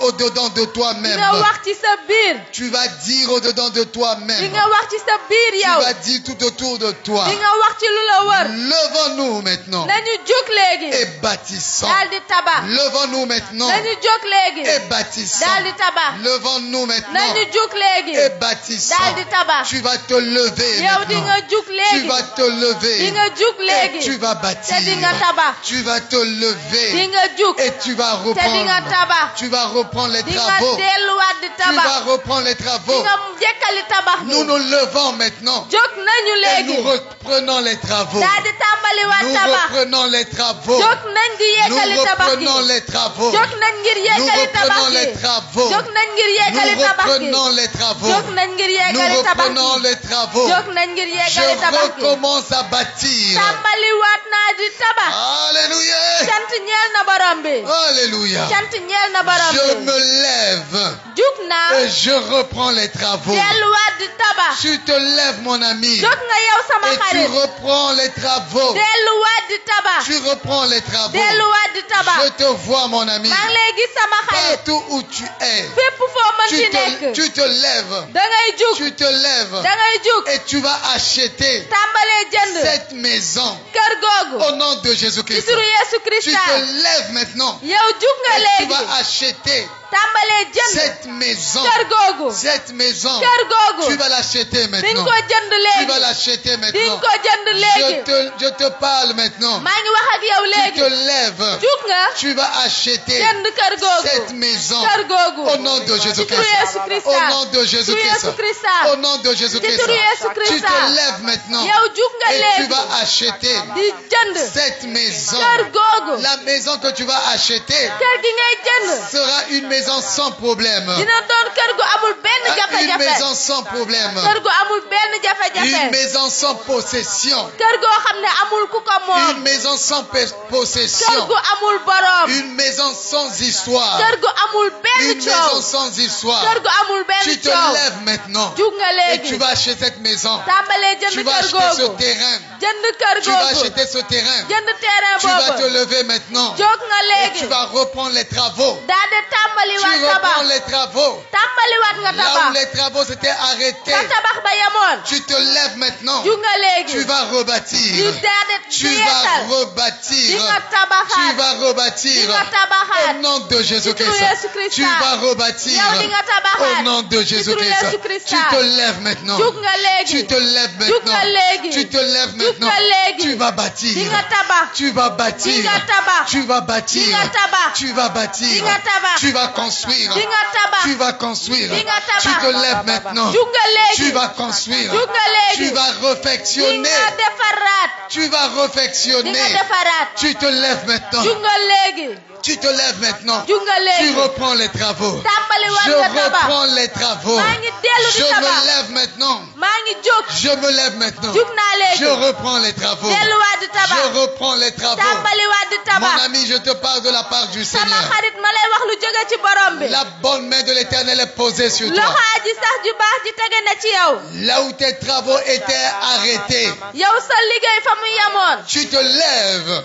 au-dedans de di toi-même. nga wax ci sa biir Tu vas dire au-dedans de di toi-même. nga wax ci sa biir Tu yow vas dire tout autour de toi. di nga wax ci lu la wër Levons-nous maintenant nañu jóg léegi et bâtissons. daal di tabax Levons-nous maintenant nañu jóg léegi et bâtissons. daal di tabax Levons-nous maintenant nañu jóg léegi et bâtissons. daal di tabax Tu vas te lever yow di nga maintenant. jóg Tu léegi vas te lever di nga jóg et léegi tu vas te di nga bâtir. tabax Tu vas te di lever nga jóg et tu vas te di nga reprendre. tabax Tu vas reprendre les di nga travaux. delluwaat di Tu tabax vas reprendre les di travaux. nga jekkali tabax bi Nous nous levons maintenant jóg nañu et léegi nous reprenons les travaux. daal di tàmbaliwaat Nous tabax reprenons les travaux. jóg nañ di Nous yekkali tabax gi reprenons les travaux. jóg nañ ngir Nous yekkali tabax reprenons les gi travaux. jóg nañ ngir yekkali Nous tabax gi reprenons les travaux. jóg nañ ngir Nous yekkali tabax reprenons gi les travaux. jóg nañ ngir yekkali Je tabax gi recommence à bâtir. tàmbaliwaat naa di tabax Alléluia. cant ñeel na borom bi Alléluia. cant ñeel na borom Je bi me lève jóg naa et je reprends les travaux. delluwaat di tabax Tu te lèves, mon ami, jóg nga yow sama et tu xarit reprends les travaux. delluwaat di tabax Tu reprends les travaux. delluwaat di tabax Je te vois, mon ami, maa ngi lay gis sama xarit partout où tu es. fépp foo mën ci nekk Tu te lèves. da ngay jug Tu te lèves da ngay jug et tu vas acheter tàmbalee jënd cette maison kër googu au nom de ci Jésus-Christ. turu Yeesu Tu Krista te lèves maintenant yow jug nga et tu léegi vas acheter tàmbalee jënd cette maison. kër googu Cette maison, kër tu googu vas l'acheter di nga maintenant. ko jënd Tu léegi vas l'acheter di nga maintenant. ko jënd léegi Je te parle maintenant. maa ngi wax ak yow Tu léegi te lèves. jug nga Tu vas acheter jënd kër googu cette maison kër googu au nom de ci turu Jésus-Christ. Yeesu Krista Au nom de ci turu Yeesu Jésus-Christ. Krista Au nom de Jésus-Christ. ci turu Yeesu Tu Krista te lèves maintenant yow jug nga et tu léegi vas acheter di jënd cette maison. kër googu La maison que tu vas acheter kër gi ngay jënd sera une maison sans problème. dina doon kër gu amul benn Une jafe-jafe maison sans problème. kër gu amul benn Une jafe-jafe maison sans possession. kër goo xam ne amul ku ko Une moom maison sans kër possession. gu amul borom Une maison sans histoire. kër gu amul benn Une maison coow sans histoire. kër gu amul benn Tu te coow lèves maintenant jug nga et tu léegi vas acheter cette maison. tàmbalee Tu jënd vas kër acheter ce googu terrain. jënd kër Tu vas googu acheter ce terrain. jënd terrain Tu vas te boobu lever maintenant jóg nga et léegi tu vas reprendre les travaux. daal di Tu tàmbaliwaat reprends tabax les travaux. tàmbaliwaat nga Là où tabax les travaux s'étaient arrêtés. fa tabax ba yemoon Tu te lèves maintenant. jug nga léegi Tu vas di rebâtir. daal di Tu vas yeesal di rebâtir. nga Tu tabaxaat vas di rebâtir. nga Au tabaxaat nom de ci turu Jésus-Christ. Yeesu Krista Tu vas rebâtir. yow di nga Au tabaxaat nom de ci turu Yeesu Jésus-Christ. Krista Tu te lèves maintenant. jug nga léegi Tu te lèves jug nga maintenant. léegi Tu te lèves jug maintenant. nga léegi Tu vas di bâtir. nga tabax Tu vas di bâtir. nga tabax Tu vas di bâtir. nga tabax Tu vas di bâtir. nga tabax Tu vas construire. di nga tabax Tu vas construire. di nga tabax Tu te lèves maintenant. jug nga léegi Tu vas construire. jug nga léegi Tu vas di réfectionner. nga defaraat Tu vas di nga réfectionner. defaraat Tu te lèves maintenant. jug nga léegi Tu te lèves maintenant. jug nga Tu léegi reprends les travaux. tàmbali Je war nga tabax reprends les travaux. maa ngi dellu di Je me tabax lève maintenant. maa ngi jóg Je me lève maintenant. jug naa Je léegi reprends les travaux. delluwaat di tabax Je reprends les travaux. tàmbaliwaat di Mon tabax ami, je te parle de la part du sama Seigneur. xarit ma lay wax lu jóge ci borom bi La bonne main de l'Éternel est posée sur toi. loxo aji sax ju baax ji tege na ci yow Là où tes travaux étaient arrêtés, yow sa liggéey fa mu yemoon tu te lèves.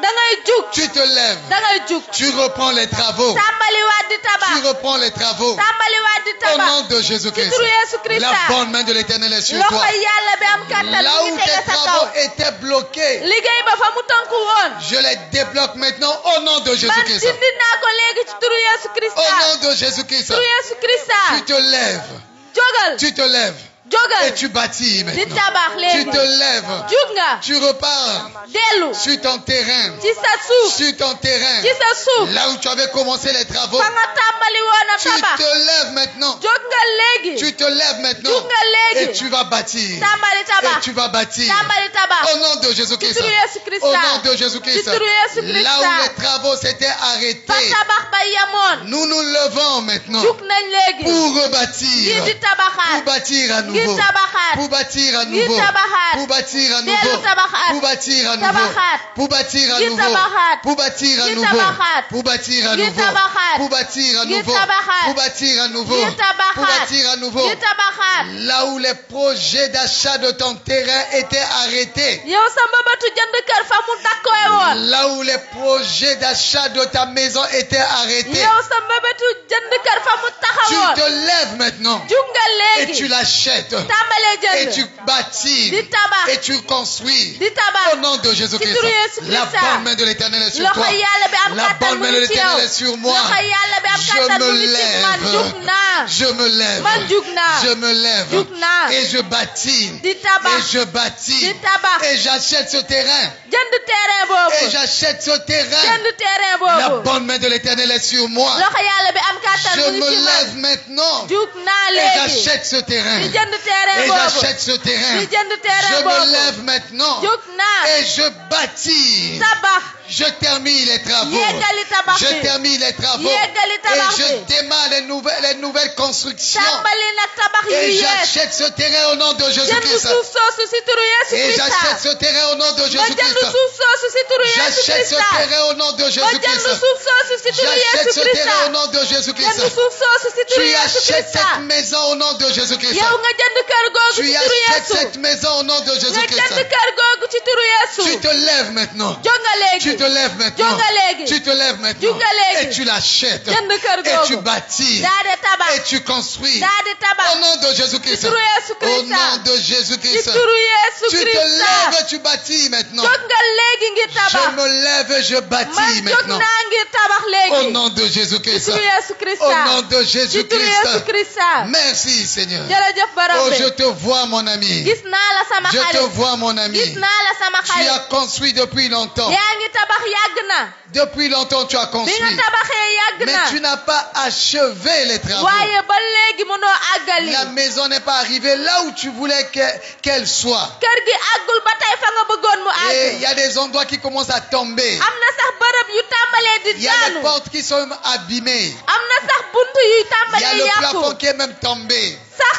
da ngay jug Tu te lèves. da ngay jug Tu reprends les travaux. tàmbaliwaat di Tu tabax reprends les travaux. tàmbaliwaat di Au tabax nom de ci Jésus-Christ. turu Yeesu Krista La bonne main de l'Éternel est sur loxo toi. yàlla bi am kàttan Là mi où ngi tege tes sa kaw travaux étaient bloqués, liggéey ba fa mu tënku woon je les débloque maintenant au nom de man Jésus-Christ. dindi naa ko léegi ci turu Yeesu Au Krista nom de Jésus-Christ. turu Yeesu Krista Tu te lèves. jógal Tu te lèves. jógal Et tu bâtis di maintenant. tabax Tu léegi te lèves. jug nga Tu repars dellu sur ton terrain. ci sa suuf Sur ton terrain. ci sa suuf Là où tu avais commencé les travaux. fa nga tàmbali woon a Tu tabax te lèves maintenant. jóg nga léegi Tu te lèves maintenant. jug nga Et léegi tu vas bâtir. tàmbali Et tabax tu vas bâtir. tàmbali tabax Au nom de ci Jésus-Christ. turu Yeesu Au Krista nom de ci Jésus-Christ. turu Yeesu Krista Là où les travaux s'étaient fa arrêtés. tabax ba yemoon Nous nous levons maintenant. jug nañ léegi Pour rebâtir. ngir di Pour tabaxaat bâtir à ngir nouveau. tabaxaat Pour bâtir à ngir nouveau. tabaxaat Pour bâtir à dellu nouveau. tabaxaat Pour bâtir à nouveau. tabaxaat Pour bâtir à ngir nouveau. tabaxaat Pour bâtir à ngir nouveau. tabaxaat Pour bâtir à ngir nouveau. tabaxaat Pour bâtir à ngir nouveau. tabaxaat Pour bâtir à nouveau. ngir tabaxaat Pour bâtir à nouveau. ngir tabaxaat Là où les projets d'achat de ton terrain étaient arrêtés. yow sa mbëbëtu jënd kër fa mu dakkooy woon Là où les projets d'achat de ta maison étaient arrêtés. yow sa mbëbëtu jënd kër fa mu Tu taxawoon te lèves maintenant. jug nga Et tu léegi l'achètes. tàmbalee Et tu jënd bâtis. di tabax Et tu construis. di tabax Au nom de Jésus-Christ. Ci turu Yeesu La Krista. bonne main de l'Éternel est sur loxo toi. yàlla bi am La kàttan bonne mu main de ngi ci yow l'Éternel est sur moi. loxo yàlla bi am Je kàttan me mu ngi ci man lève. jug naa Je me lève. man jug naa Je me lève. jug naa Et je bâtis. di Et tabax je bâtis. di tabax Et j'achète ce terrain. jënd terrain Et boobu j'achète ce terrain. jënd terrain La boobu bonne main de l'Éternel est sur moi. loxo yàlla bi am kàttan Je mu ngi me ci man lève maintenant. jug naa Et léegi j'achète ce terrain. di jënd terrain Et boobu j'achète ce terrain. di jënd Je terrain me boobu lève maintenant. jug naa Et je bâtis. tabax Je termine les travaux. yeggali tabax Je bi termine les travaux. yeggali Et tabax je bi démarre les nouvelles constructions. tàmbali nag tabax yu Et yees j'achète ce terrain au nom de jënd Jésus-Christ. suuf soosu si turu Yeesu Et Krista j'achète ce terrain au nom de ma jënd Jésus-Christ. suuf soosu si turu Yeesu J'achète ce Krista terrain au nom de ma jënd Jésus-Christ. suuf soosu si turu J'achète Yeesu ce terrain au Krista nom de Jésus-Christ. jënd suuf soosu si turu Tu Yeesu achètes Krista cette maison au nom de Jésus-Christ. yow nga jënd kër googu Tu ci turu achètes Yeesu cette maison au nom de nga jënd Jésus-Christ. kër googu ci turu Yeesu Tu te lèves maintenant. jóg nga léegi Tu te lèves maintenant. jóg nga léegi Tu te lèves maintenant. jóg nga léegi Et tu l'achètes. jënd kër Et tu googu bâtis. daa di tabax Et tu construis. daa di tabax Au nom de ci Jésus-Christ. turu Yeesu Au Krista nom de ci Jésus-Christ. turu Yeesu Tu te Krista lèves et tu bâtis maintenant. jóg nga léegi ngir Je tabax me lève et je man bâtis jóg maintenant. naa ngir tabax Au léegi nom de ci Jésus-Christ. turu Yeesu Au Krista nom de ci turu Yeesu Jésus-Christ. Krista Merci Seigneur. jërëjëf borom Oh, bi je te vois mon ami. gis naa la sama Je te xarit vois mon ami. gis naa la sama Tu as xarit construit depuis longtemps. yaa ngi tabax yàgg na Depuis longtemps tu as bi nga construit. tabaxee yàgg Mais na tu n'as pas achevé les travaux. waaye ba léegi mënoo àggali La maison n'est pas arrivée là où tu voulais qu'elle soit. kër gi àggul ba tey fa nga bëggoon mu Et il y àgg a des endroits qui commencent à tomber. am na sax bërëb yu tàmbalee di Il y a des daanu portes qui sont abîmées. am na sax bunt yuy Il y a tàmbalee le plafond yàqu qui est même tombé. sax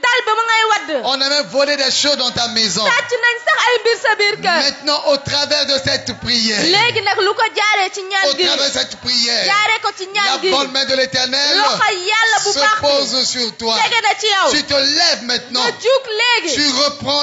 dal ba mu ngay wadd On a même volé des choses dans ta maison. sàcc nañ sax ay mbir sa biir kër Maintenant, au travers de cette prière, léegi nag lu ko jaaree ci au ñaan gi travers de cette prière, jaaree ko ci la ñaan gi bonne main de l'Éternel loxo yàlla bu se baax bi pose sur toi. tege na ci yow Tu te lèves maintenant. nga jug léegi Tu reprends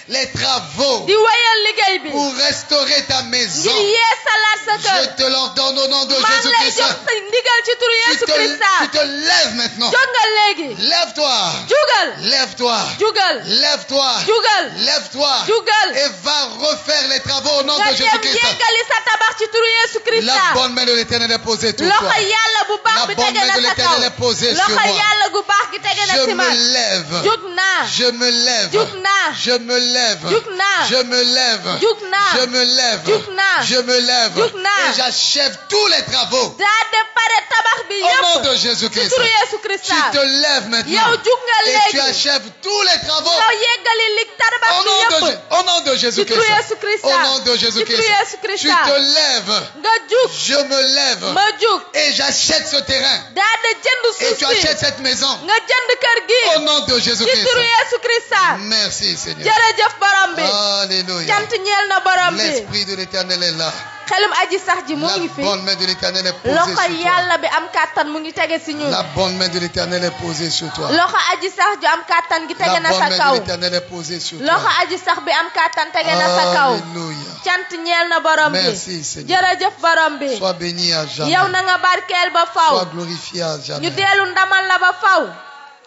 les travaux di wéyal liggéey bi pour restaurer ta maison. ngir yeesalaat sa Je kër te l'ordonne au nom de man lay Jésus-Christ. jox sa ndigal ci turu Yeesu Krista Tu te lèves maintenant. jóg nga léegi Lève-toi. jugal Lève-toi. jugal Lève-toi. jugal Lève-toi. jugal Et va refaire les travaux au nom nga de dem Jésus-Christ. yeggali sa tabax ci turu Yeesu La Krista bonne main de l'Éternel est posée sur toi. loxo yàlla bu baax La bi bonne tege main na de sa l'Éternel est posé sur moi. yàlla gu baax gi tege na Je ci man. me lève. jug naa. Je me lève. jug naa. Je me lève. jug naa. Je me lève. jug naa. Je me lève. jug naa. Je me lève. jug naa. Et j'achève tous les travaux. daa de pare tabax bi Au nom yépp. de ci Jésus-Christ. turu Yeesu Krista. Tu te lèves maintenant. yow jug nga Et tu léegi. achèves tous les travaux. yow yeggali li tabax Au bi nom yépp. au nom de ci Jésus-Christ. turu Yeesu Krista. Au nom de ci turu Jésus-Christ. Yeesu Tu Krista. te lèves. nga jug. Je me lève. ma jug. Et j'achète ce terrain. daa de jënd Et suuf tu si. achètes cette maison. nga jënd kër gi. Au nom de ci Jésus-Christ. turu Yeesu Krista. Merci Seigneur. jërëjëf borom bi. Alléluia. cant ñeel na borom bi. L'Esprit de l'Éternel est là. xelum aji sax ji mu La ngi fi. bonne main de l'Éternel est posée loxo sur toi. yàlla bi am kàttan mu ngi tege si ñun. La bonne main de l'Éternel est posée sur toi. loxo aji sax ju am kàttan gi tege La na bonne sa main kaw. de l'Éternel est posée sur toi. loxo aji sax bi am kàttan tege na sa kaw. Alléluia. cant ñeel na borom bi. Merci Seigneur. jërëjëf borom bi. Sois béni à jamais. yow na nga barkeel ba Sois faw. glorifié à ñu jamais. deelu ndamal la ba faw.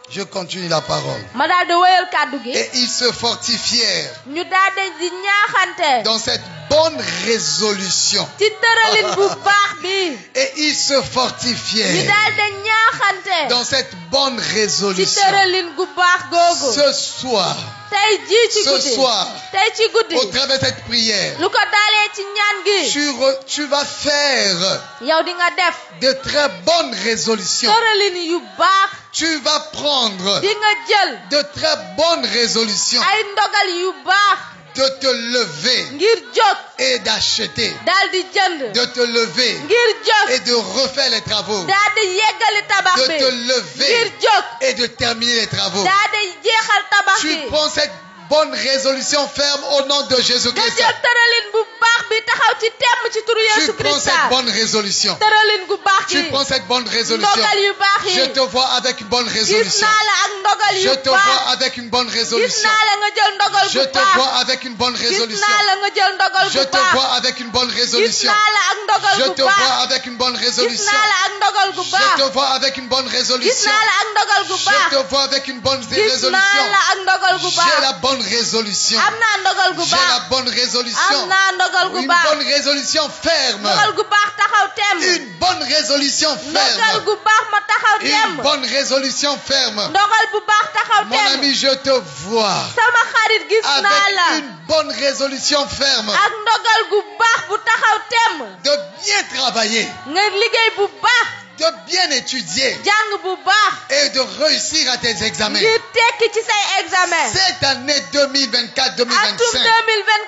Je continue la parole. ma daal di wéyal kàddu gi. Et ils se fortifièrent ñu daal di ñaaxante. dans cette bonne résolution. ci tëralin bu baax bi. Et ils se ñu fortifièrent daal di ñaaxante. dans cette bonne ci résolution. tëralin gu baax googu. Ce soir, tey jii ci ce guddi. soir, tey ci guddi. au travers de cette prière, lu ko dalee ci ñaan gi. tu vas faire yow di nga def. de très bonnes résolutions. tëralin yu baax. Tu vas prendre di nga jël. de très bonnes résolutions ay ndogal yu baax. de te lever ngir jóg. et d'acheter, daal di jënd. de te lever ngir jóg. et de refaire les travaux, daal di yeggali tabax de bi. te ngir lever jóg. et de terminer les travaux. daal di jeexal tabax Tu bi. prends cette bonne résolution ferme au nom de nga Jésus-Christ. jël tëralin bu baax bi taxaw ci temm ci turu Tu Yeesu prends Krista. cette bonne résolution. tëralin gu baax Tu yi. prends cette bonne résolution. ndogal yu baax yi. Je te vois avec une bonne gis résolution. naa la ak ndogal yu Je te baax. vois avec une bonne gis résolution. naa la nga jël ndogal Je gu te baax. vois avec une bonne gis résolution. naa la nga jël ndogal Je gu te baax. vois avec une bonne gis résolution. naa la ak ndogal Je gu te baax. vois avec une bonne gis résolution. naa la ak ndogal gu Je baax. te vois avec une bonne gis résolution. naa la ak ndogal gu Je baax. te vois avec une bonne gis naa résolution. la ak ndogal gu J'ai baax. la bonne résolution. am naa ndogal gu J'ai la baax. bonne résolution. am naa ndogal gu Une baax. bonne résolution ferme. ndogal gu baax taxaw temm. Une bonne résolution ndogal ferme. gu baax ma taxaw Une temm. bonne résolution ferme. ndogal bu baax taxaw Mon temm. ami, je te vois sama xarit gis naa la. avec une bonne résolution ferme ak ndogal gu baax bu taxaw temm. de bien travailler, nga liggéey bu baax. de bien étudier jàng bu baax. et de réussir à tes examens. ngir tekki ci say examen. Cette année 2024-2025, atum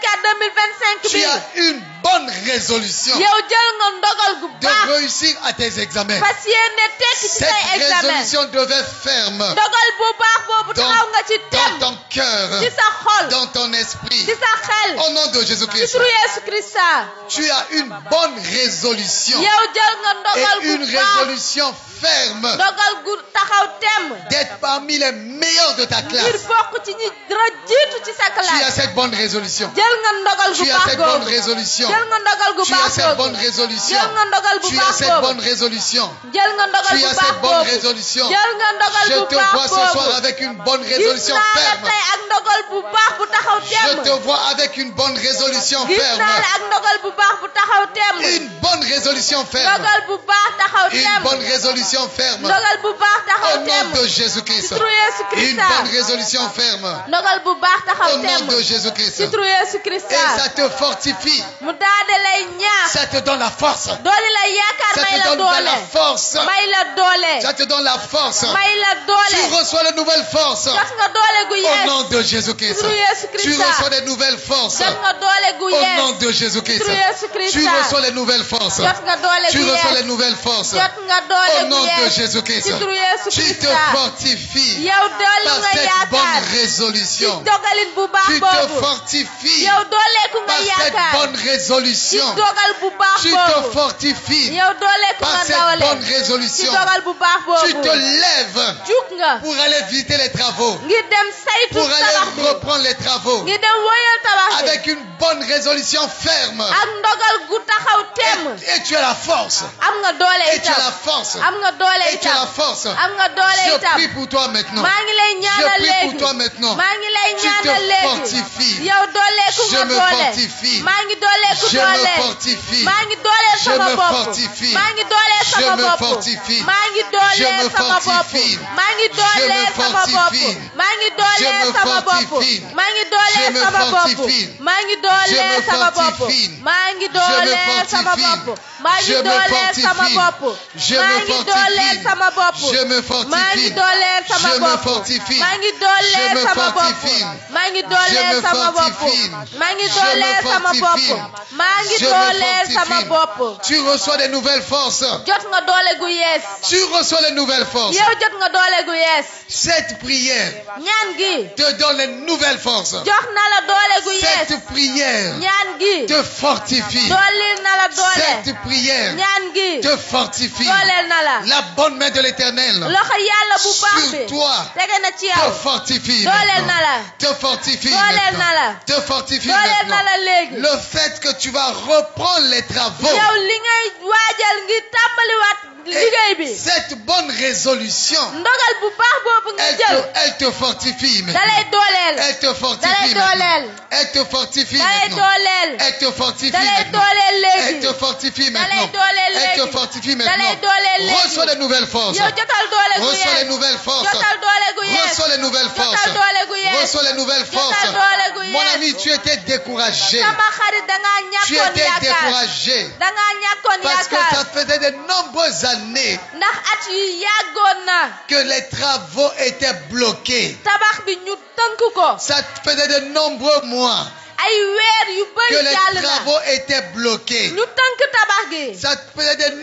2024-2025 tu bi. as une bonne résolution yow jël nga ndogal gu de baax. réussir à tes examens. fas yéene tekki ci Cette say examen. résolution devait ferme ndogal bu baax boobu taxaw nga ci temm. dans ton cœur, ci sa xol. dans ton esprit. ci sa xel. Au nom de ci Jésus-Christ, turu Yeesu Krista. tu as une bonne résolution yow jël nga ndogal et gu une baax. résolution ferme ndogal gu taxaw temm. d'être parmi les meilleurs de ta ngir classe. bokk ci ñi dara jiitu ci sa Tu as classe. cette bonne résolution. jël nga ndogal gu Tu as baax cette bonne googu. résolution. jël nga ndogal gu Tu as baax cette googu. bonne résolution. jël nga ndogal bu Tu baax as cette boobu. bonne résolution. jël nga ndogal Tu bu as baax cette bonne boobu. résolution. jël nga ndogal Je bu te baax vois ce soir boobu. avec une bonne gis résolution naa la ferme. tey ak ndogal bu baax bu taxaw Je temm. te vois avec une bonne résolution gis ferme. naa la ak ndogal bu baax bu taxaw temm. Une bonne résolution ferme. ndogal bu baax taxaw Une temm. bonne résolution ferme. ndogal bu baax Au taxaw nom temm. de ci Jésus-Christ. turu Yeesu Une Krista. bonne résolution ferme. ndogal bu baax Au taxaw nom temm. de Jésus-Christ. ci turu Yeesu Et Krista. ça te fortifie. mu daade lay ñaax. Ça te donne la force. dooli la yaakaar Ça may te la donne de la doole. force. may la doole. Ça te donne la force. may la Tu doole. reçois de nouvelles forces. jox nga doole gu Au yees. nom de Jésus-Christ. Through Yesu Tu Christa. reçois des nouvelles forces. jox nga doole gu Au yees. nom de Jésus-Christ. Through Yesu Christa. Tu reçois les nouvelles forces. jot nga doole Tu gu reçois les yees. nouvelles forces. jot nga Au doole gu nom de yees. Jésus-Christ. ci turu Yesu Tu te Christa. fortifies yow doole par nga cette yaakaar. bonne ci résolution. dogalin bu baax Tu te boobu. fortifies yow dooleeku nga par cette yaakaar. bonne ci résolution. dogal bu baax Tu te boobu. fortifies yow dooleeku par nga cette doole. bonne ci résolution. dogal bu baax Tu boobu. te lèves jug nga. pour aller visiter les travaux. ngir dem saytu Pour tabax aller bi. reprendre les travaux. ngir dem woyal tabax bi. Avec une bonne résolution ferme. ak ndogal gu taxaw temm. Et tu as la force. am nga doole Et tu as itam. la force. am nga doole Et tu as la itam. force. am nga doole Je itam. prie pour toi maintenant. maa ngi lay Je ñaanal prie pour léegi. toi maintenant. maa ngi lay Tu te ñaanal léegi. fortifies. yow dooleeku Je nga me doole. fortifie. maa ngi dooleeku Je doole. me fortifie. maa ngi dooleel Je sama me bopp. fortifie. maa ngi dooleel Je sama me bopp. fortifie. maa ngi Je dooleel me sama bopp. fortifie. maa ngi dooleel Je me sama bopp. fortifie. maa ngi Je dooleel me sama bopp. fortifie. maa ngi Je dooleel me sama bopp. fortifie. maa ngi Je dooleel me sama bopp. fortifie. maa ngi Je me dooleel sama fortifie. bopp. maa ngi Je me dooleel sama fortifie. bopp. Je maa me ngi fortifie. dooleel sama bopp. Je me maa ngi fortifie. dooleel sama Je me bopp. fortifie. maa ngi Je dooleel me sama bopp. fortifie. maa ngi Je dooleel me sama bopp. fortifie. maa ngi Je dooleel me sama bopp. fortifie. maa ngi Je me dooleel sama fortifie. bopp. Tu reçois des nouvelles forces. jot nga doole gu yees. Tu reçois les nouvelles forces. yow jot nga doole gu yees. Cette prière ñaan gi te donne les nouvelles forces. jox na la doole gu yees. Cette prière ñaan gi te fortifie. dooleel na la doole. Cette prière ñaan gi te fortifie. dooleel na la. La bonne main de l'Éternel loxo yàlla bu baax bi sur toi tege na ci te yow. fortifie dooleel na maintenant. la. Te fortifie dooleel na la. maintenant. Te fortifie dooleel na maintenant. la léegi. Le fait que tu vas reprendre les travaux. yow li ngay waajal ngir tàmbaliwaat liggéey bi. Cette bonne résolution, ndogal bu baax boobu nga jël. elle te fortifie da maintenant. lay dooleel. Elle te da lay fortifie dooleel. maintenant. Elle te fortifie da lay maintenant. dooleel. Elle te fortifie da lay maintenant. dooleel Elle léegi. te fortifie da lay maintenant. dooleel Elle te léegi. fortifie da lay maintenant. dooleel léegi. Reçois les nouvelles forces. yow jotal doole gu Reçois les yees. nouvelles forces. jotal doole gu yees. Reçois les nouvelles forces. jotal doole gu yees. Reçois les nouvelles forces. jotal doole gu Mon yees. ami, tu étais découragé. sama xarit da ngaa Tu ñàkkoon étais yaakaar. découragé. da ngaa ñàkkoon Parce que yaakaar. ça faisait de nombreuses années ndax at yu yàggoon na. que les travaux étaient bloqués. tabax bi ñu tënk ko. Ça faisait de nombreux mois ay weer yu que bëri les jàll na. travaux étaient bloqués. ñu tënk tabax gi. Ça faisait de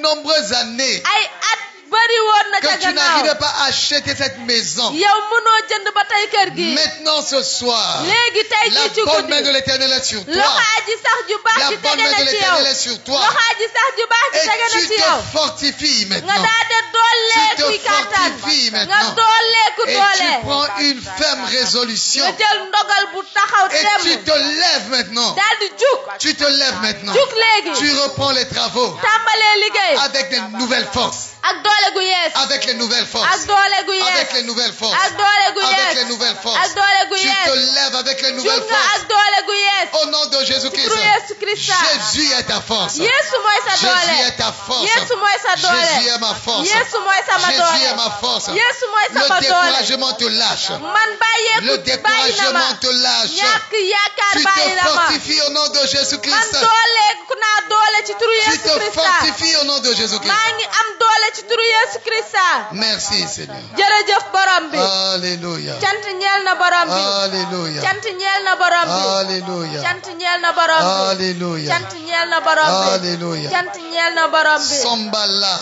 nombreuses années ay at bëri woon na ca que tu gannaaw. n'arrivais pas à acheter cette maison. yow mënoo jënd ba tey kër gi. Maintenant ce soir, léegi tey la jii ci bonne main guddi. de l'Éternel est sur toi. loxo aji sax ju baax La ji bonne tege main de na ci yow. l'Éternel est sur toi. loxo aji sax ju baax ji Et tege na tu ci te yow. fortifies nga maintenant. daal di Tu dooleeku te kàttan. fortifies nga maintenant. dooleeku Et doole. tu prends une ferme résolution. nga jël ndogal bu taxaw Et tu temm. te lèves maintenant. daal di jug. Tu te lèves maintenant. jug léegi. Tu reprends les travaux tàmbalee liggéey. avec des nouvelles forces. ak doole gu yees. Avec les nouvelles ak forces. doole gu yees. Avec les nouvelles forces. ak doole gu Avec yees. les nouvelles forces. ak doole gu Tu yees. te lèves avec les nouvelles jug nga forces. ak doole gu yees. Au nom de Jésus-Christ. turu Yeesu Krista. Jésus est ta force. Yeesu mooy sa doole. Jésus est ta force. Yeesu mooy sa doole. Jésus est ma force. Yeesu mooy sama doole. Jésus est ma force. Yeesu mooy Le sama doole. découragement te lâche. man bàyyeeku Le bàyyi na ma. découragement te lâche. ñàkk yaakaar Tu bàyyi te na ma. fortifies au nom de man Jésus-Christ. dooleeku naa doole ci turu Tu Yeesu te Krista. fortifies au nom de Jésus-Christ. maa ngi am doole ci turu Yeesu Krista. Merci Seigneur. jërëjëf borom bi. Alléluia. cant ñeel na borom bi. Alléluia. cant ñeel na borom bi. Alléluia. cant ñeel na borom bi. Alléluia. cant ñeel na borom bi. Alléluia. cant ñeel na borom bi. Sambala,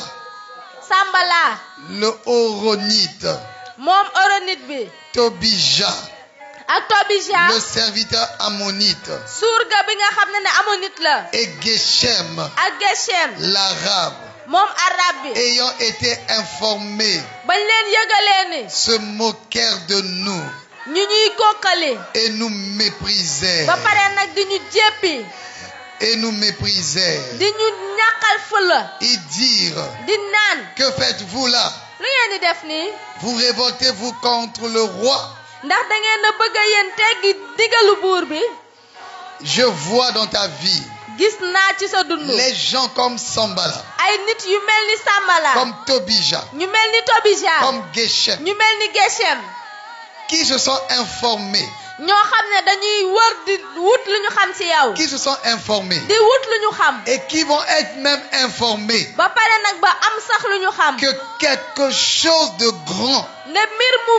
Sambala. le Horonite, moom oronite bi. Tobija, ak Tobija. le serviteur ammonite, surga bi nga xam ne amonite la. et Geshem, ak Geshem. l'arabe, moom arab bi. ayant été informés, bañ leen yëgalee ni. se moquèrent de nous ñu ñuy kokkali. et nous méprisèrent. ba pare nag di ñu jéppi. Et nous méprisèrent. di ñu ñàkkal fëla. Ils dirent, di naan. que faites-vous là? lu ngeen di def nii. Vous révoltez-vous contre le roi? ndax da ngeen a bëgg a yéen teggi digalu buur bi. Je vois dans ta vie gis naa ci sa dund. les gens comme Sambala, ay nit yu mel ni Sambala. comme Tobija, ñu mel ni Tobija. comme Geshem, ñu mel ni Geshem. qui se sont informés, ñoo xam ne dañuy wër di wut lu ñu xam ci yow. qui se sont informés di wut lu ñu xam. et qui vont être même informés ba pare nag ba am sax lu ñu xam. que quelque chose de grand ne mbir mu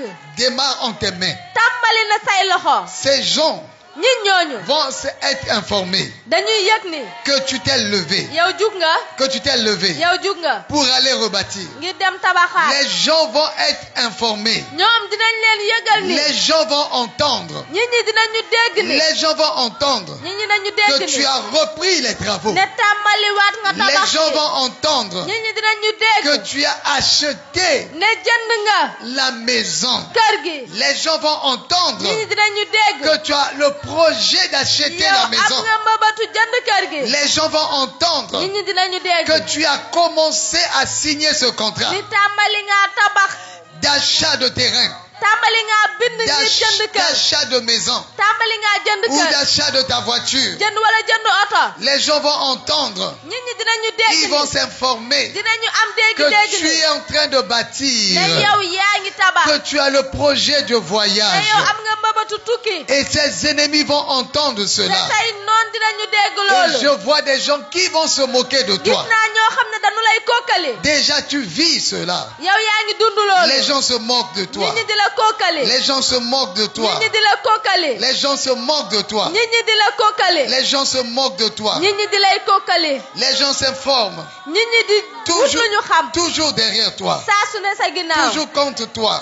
màgg. démarre en tes mains. tàmbali na say loxo. Ces gens ñit ñooñu. vont être informés dañuy yëg ni. que tu t'es levé, yow jug nga. que tu t'es levé yow jug nga. pour aller rebâtir. ngir dem tabaxaat. Les gens vont être informés. ñoom dinañ leen yëgal ni. Les gens vont entendre. nit ñi dinañu dégg ni. Les gens vont entendre nit ñi dañu que dégg tu ni. as repris les travaux. ne tàmbaliwaat nga Les tabax gens yi. vont entendre nit ñi dinañu que dégg. tu as acheté ne jënd nga. la maison. kër gi. Les gens vont entendre nit ñi dinañu dégg. que tu as le projet d'acheter la maison. Les gens vont entendre que tu as commencé à signer ce contrat d'achat de terrain, d'achat de maison ou d'achat de ta voiture. Les gens vont entendre, ils vont s'informer que tu es en train de bâtir, que tu as le projet de voyage. Et ces ennemis vont entendre cela. Et je vois des gens qui vont se moquer de toi. Déjà tu vis cela. Les gens se moquent de toi. Les gens se moquent de toi. Les gens se moquent de toi. Les gens se moquent de toi. Les gens s'informent. Toujours derrière toi. Toujours contre toi.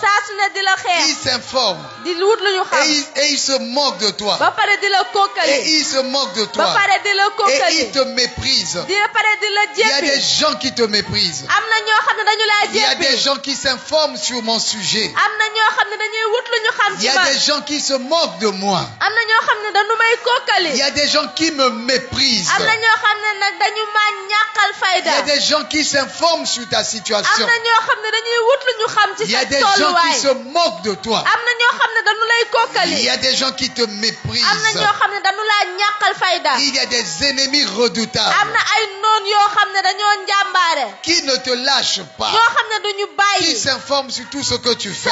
Ils s'informent. Et ils se moquent de toi. Et ils se moquent de toi. Et ils te méprisent. Il y a des gens qui te méprisent. Il y a des gens qui s'informent sur mon sujet. Il y a des gens qui se moquent de moi. Il y a des gens qui me méprisent. Il y a des gens qui s'informent sur ta situation. Il y a des gens qui se moquent de toi. Il y a des gens qui te méprisent. Il y a des ennemis redoutables qui ne te lâchent pas, qui s'informent sur tout ce que tu fais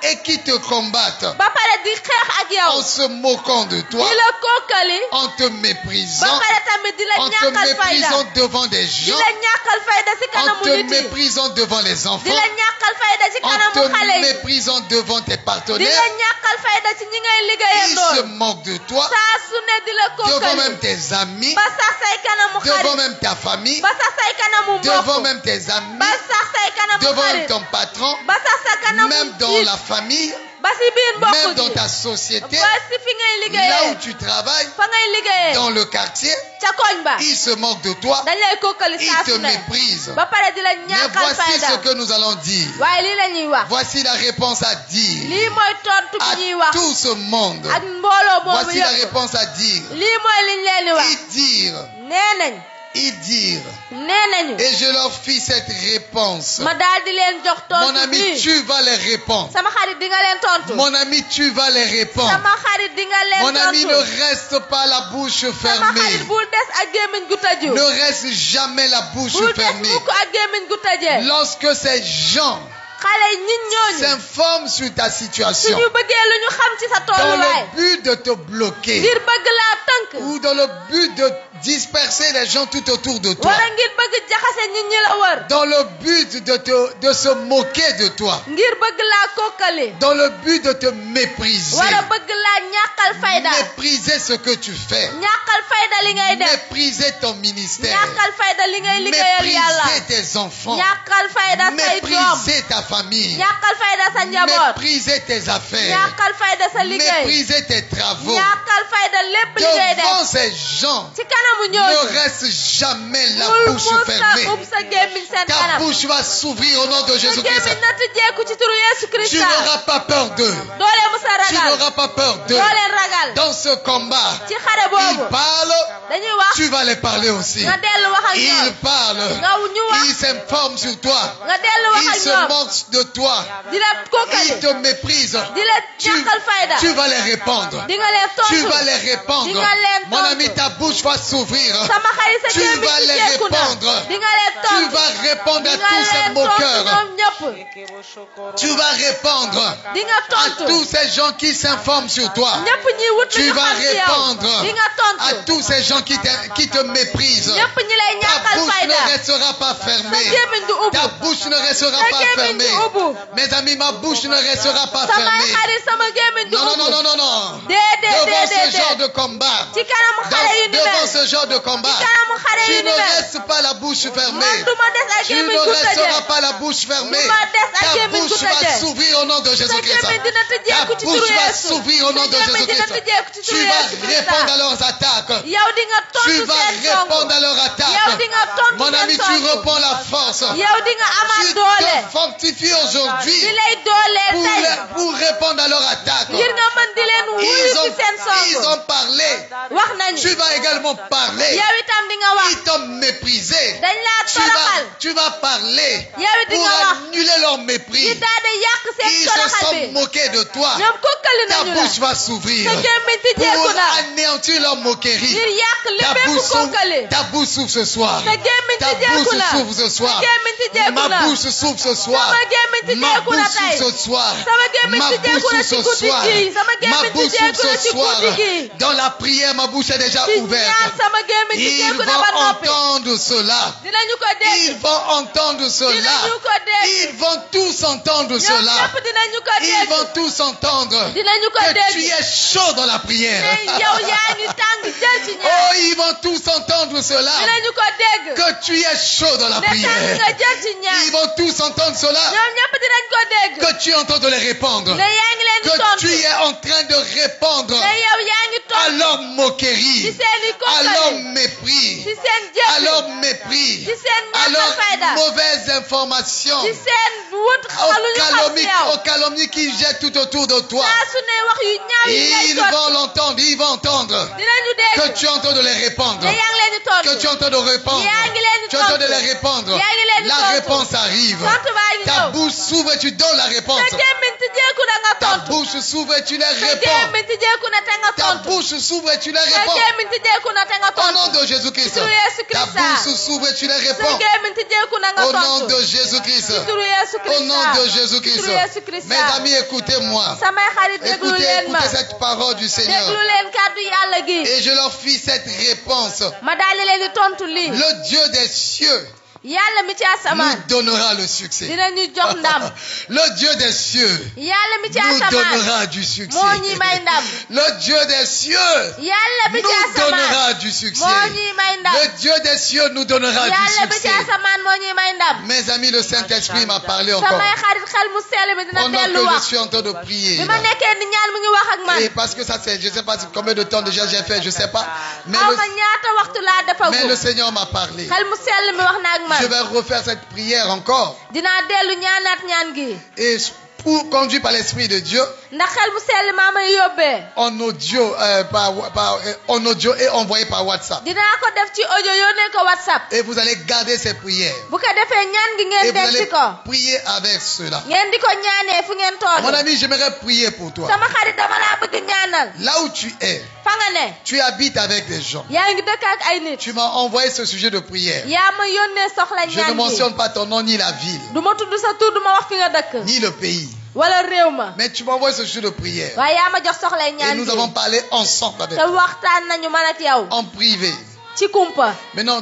et qui te combattent en se moquant de toi, en te méprisant, devant des gens, en te méprisant devant les enfants, en te méprisant devant tes partenaires. Ils se moquent de toi, devant même tes amis, devant même ta famille, devant même tes amis, devant même ton patron, même dans la famille, même dans ta société, là où tu travailles, dans le quartier. Ils se moquent de toi, ils te méprisent. Mais voici ce que nous allons dire. Voici la réponse à dire à tout ce monde. Voici la réponse à dire. Ils dirent. Et je leur fis cette réponse. Mon ami, tu vas les répondre. Mon ami, tu vas les répondre. Mon ami, ne reste pas la bouche fermée. Ne reste jamais la bouche fermée. Lorsque ces gens s'informent sur ta situation dans le but de te bloquer ou dans le but de disperser les gens tout autour de toi, dans le but de se moquer de toi, dans le but de te mépriser, mépriser ce que tu fais, mépriser ton ministère, mépriser tes enfants, mépriser ta famille, mépriser tes affaires, mépriser tes travaux. Devant ces gens, ne reste jamais la bouche fermée. Ta bouche va s'ouvrir au nom de Jésus-Christ. Tu n'auras pas peur d'eux. Tu n'auras pas peur d'eux. Dans ce combat, ils parlent, tu vas les parler aussi. Ils parlent, ils s'informent sur toi, ils se moquent de toi, ils te méprisent. Tu vas les répondre. Tu vas les répondre. Mon ami, ta bouche va s'ouvrir. Tu vas les répondre. Tu vas répondre à tous ces moqueurs. Tu vas répondre à tous ces gens qui s'informent sur toi. Tu vas répondre à tous ces gens qui te méprisent. Ta bouche ne restera pas fermée. Ta bouche ne restera pas fermée. Mes amis, ma bouche ne restera pas fermée. Non, non, non, non, non. Devant ce genre de combat, tu ne restes pas la bouche fermée. fermée. Tu ne resteras pas la bouche fermée. Ta bouche va s'ouvrir au nom de Jésus-Christ. Ta bouche va s'ouvrir au nom de Jésus-Christ. Tu vas répondre à leurs attaques. Tu vas répondre à leurs attaques. Mon ami, tu reprends la force. Tu te fortifies aujourd'hui pour répondre à leurs attaques. Ils ont parlé. Tu vas également parler. Ils t'ont méprisé. Tu vas parler pour annuler leur mépris. Ils se sont moqués de toi. Ta bouche va s'ouvrir pour anéantir leur moquerie. Ta bouche s'ouvre ce soir. Ta bouche s'ouvre ce soir. Ma bouche s'ouvre ce soir. Ma bouche s'ouvre ce soir. Ma bouche s'ouvre ce soir. Ma bouche s'ouvre ce soir. Dans la prière, ma bouche est déjà ouverte. Ils vont entendre cela. Ils vont entendre cela. Ils vont tous entendre cela. Ils vont tous entendre que tu es chaud dans la prière. Oh, ils vont tous entendre cela. Que tu es chaud dans la prière. Ils vont tous entendre cela. Que tu es en train de les répondre. Que tu es en train de répondre à leur moquerie, à leur mépris, à leur mépris, à leur mauvaise information, aux calomnies qu'ils jettent tout autour de toi. Ils vont l'entendre, ils vont entendre que tu es en train de les répondre, que tu es en train de répondre, tu es en train de les répondre. La réponse arrive. Ta bouche s'ouvre et tu donnes la réponse. Ta bouche s'ouvre et tu les réponds. Ta bouche s'ouvre et tu les réponds. Au nom de Jésus-Christ. Ta bouche s'ouvre et tu les réponds. Au nom de Jésus-Christ. Au nom de Jésus-Christ. Mes amis, écoutez-moi. Écoutez cette parole du Seigneur. Et je leur fis cette réponse. Le Dieu des cieux nous donnera le succès. Le Dieu des cieux nous donnera du succès. Le Dieu des cieux nous donnera du succès. Le Dieu des cieux nous donnera du succès. Mes amis, le Saint-Esprit m'a parlé encore. Pendant que je suis en train de prier. Et parce que ça c'est, je ne sais pas combien de temps déjà j'ai fait, je ne sais pas. Mais le Seigneur m'a parlé. Je vais refaire cette prière encore. Et pour conduire par l'Esprit de Dieu, en audio, en audio et envoyé par WhatsApp. Et vous allez garder ces prières. Et vous allez prier avec cela. Mon ami, j'aimerais prier pour toi. Là où tu es, tu habites avec des gens. Tu m'as envoyé ce sujet de prière. Je ne mentionne pas ton nom ni la ville, ni le pays. Mais tu m'envoies ce sujet de prière. Et nous avons parlé ensemble avec toi. En privé. Maintenant,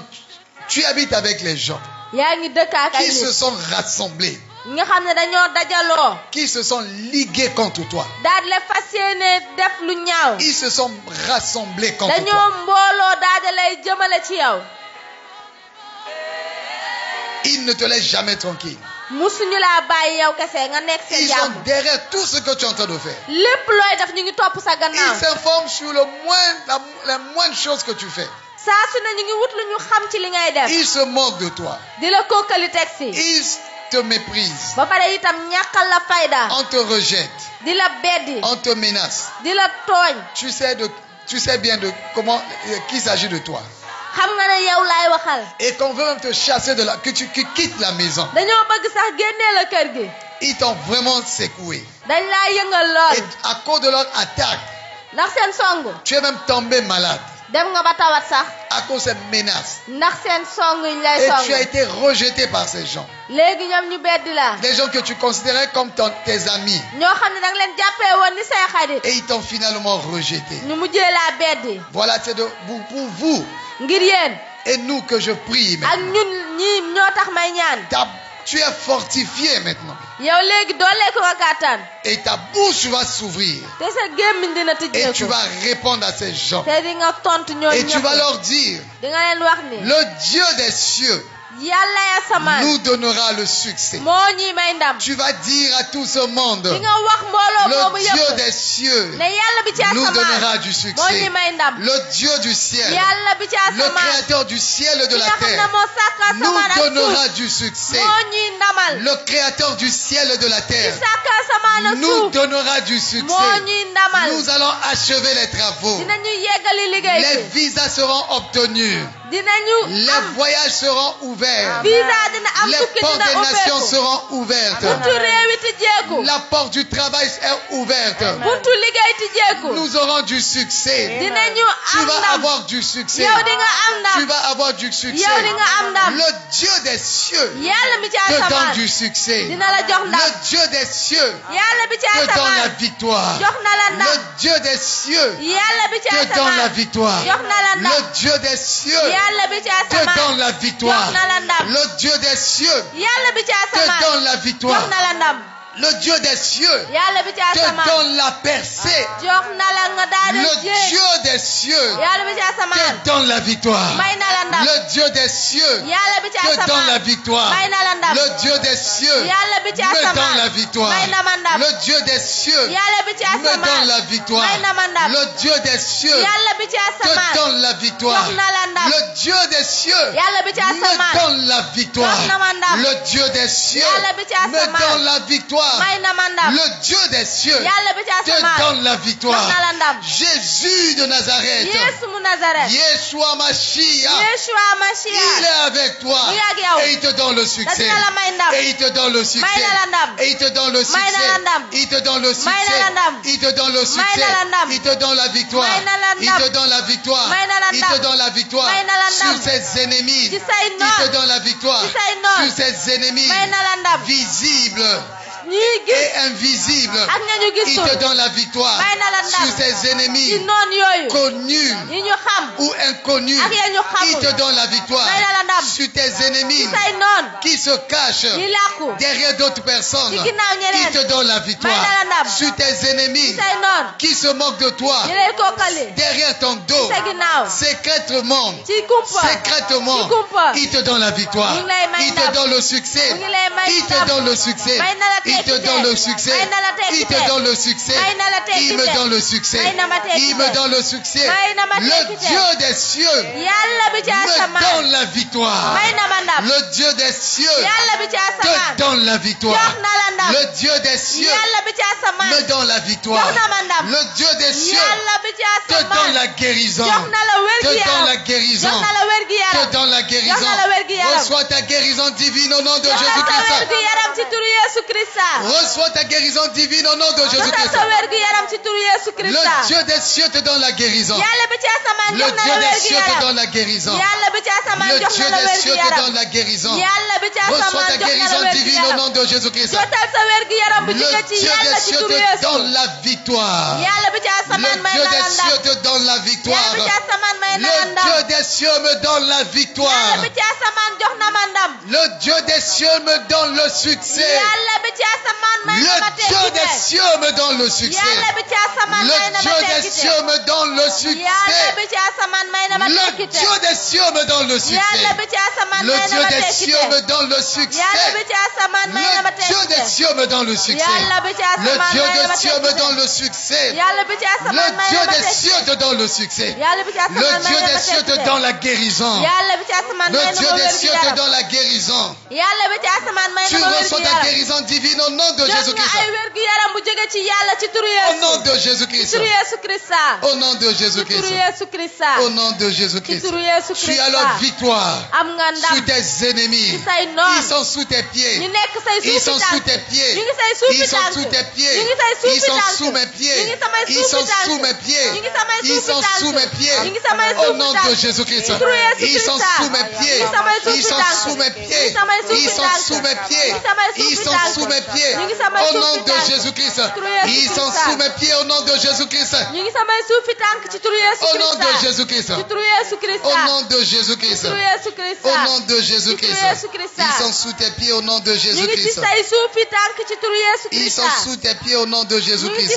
tu habites avec les gens qui se sont rassemblés, qui se sont ligués contre toi. Ils se sont rassemblés contre toi. Ils ne te laissent jamais tranquille. Ils sont derrière tout ce que tu es en train de faire. Ils s'informent sur la moindre chose que tu fais. Ils se moquent de toi. Ils te méprisent. On te rejette. On te menace. Tu sais bien de comment qu'il s'agit de toi. Et qu'on veut même te chasser que tu quittes la maison. Ils t'ont vraiment secoué. Et à cause de leur attaque, tu es même tombé malade. À cause de ces menaces. Et tu as été rejeté par ces gens. Des gens que tu considérais comme tes amis. Et ils t'ont finalement rejeté. Voilà, c'est pour vous. Et nous que je prie maintenant. Tu es fortifié maintenant. Et ta bouche va s'ouvrir. Et tu vas répondre à ces gens. Et tu vas leur dire, le Dieu des cieux nous donnera le succès. Tu vas dire à tout ce monde, le Dieu des cieux nous donnera du succès. Le Dieu du ciel, le créateur du ciel et de la terre, nous donnera du succès. Le créateur du ciel et de la terre nous donnera du succès. Nous allons achever les travaux. Les visas seront obtenus. Les voyages seront ouverts. Les portes des nations seront ouvertes. La porte du travail est ouverte. Nous aurons du succès. Tu vas avoir du succès. Tu vas avoir du succès. Le Dieu des cieux te donne du succès. Le Dieu des cieux te donne la victoire. Le Dieu des cieux te donne la victoire. Le Dieu des cieux te donne la victoire. Le Dieu des cieux te donne la victoire. Le Dieu des cieux te donne la percée. Le Dieu des cieux te donne la victoire. Le Dieu des cieux te donne la victoire. Le Dieu des cieux me donne la victoire. Le Dieu des cieux me donne la victoire. Le Dieu des cieux te donne la victoire. Le Dieu des cieux me donne la victoire. Le Dieu des cieux me donne la victoire. Le Dieu des cieux te donne la victoire. Jésus de Nazareth, Yeshua Mashiach, il est avec toi et il te donne le succès. Et il te donne le succès. Et il te donne le succès. Il te donne le succès. Il te donne le succès. Il te donne la victoire. Il te donne la victoire. Il te donne la victoire sur ses ennemis. Il te donne la victoire sur ses ennemis visibles et invisible. Il te donne la victoire sur ses ennemis connus ou inconnus. Il te donne la victoire sur tes ennemis qui se cachent derrière d'autres personnes. Il te donne la victoire sur tes ennemis qui se moquent de toi derrière ton dos. Secrètement, il te donne la victoire. Il te donne le succès. Il te donne le succès. Il te donne le succès. Il te donne le succès. Il me donne le succès. Il me donne le succès. Le Dieu des cieux me donne la victoire. Le Dieu des cieux te donne la victoire. Le Dieu des cieux me donne la victoire. Le Dieu des cieux te donne la guérison. Te donne la guérison. Te donne la guérison. Reçois ta guérison divine au nom de Jésus-Christ. Reçois ta guérison divine au nom de Jésus-Christ. Le Dieu des cieux te donne la guérison. Le Dieu des cieux te donne la guérison. Le Dieu des cieux te donne la guérison. Reçois ta guérison divine au nom de Jésus-Christ. Le Dieu des cieux te donne la victoire. Le Dieu des cieux te donne la victoire. Le Dieu des cieux me donne la victoire. Le Dieu des cieux me donne le succès. Le Dieu des cieux me donne le succès. Le Dieu des cieux me donne le succès. Le Dieu des cieux me donne le succès. Le Dieu des cieux me donne le succès. Le Dieu des cieux me donne le succès. Le Dieu des cieux me donne le succès. Le Dieu des cieux te donne le succès. Le Dieu des cieux te donne la guérison. Le Dieu des cieux te donne la guérison. Tu reçois ta guérison divine au nom de Jésus-Christ. Au nom de Jésus-Christ. Au nom de Jésus-Christ. Au nom de Jésus-Christ. Tu as la victoire sur tes ennemis. Ils sont sous tes pieds. Ils sont sous tes pieds. Ils sont sous tes pieds. Ils sont sous mes pieds. Ils sont sous mes pieds. Ils sont sous mes pieds. Au nom de Jésus-Christ. Ils sont sous mes pieds. Ils sont sous mes pieds. Ils sont sous mes pieds. Ils sont sous mes pieds. Au nom de Jésus-Christ. Ils sont sous mes pieds au nom de Jésus-Christ. Au nom de Jésus-Christ. Au nom de Jésus-Christ. Au nom de Jésus-Christ. Ils sont sous tes pieds au nom de Jésus-Christ. Ils sont sous tes pieds au nom de Jésus-Christ.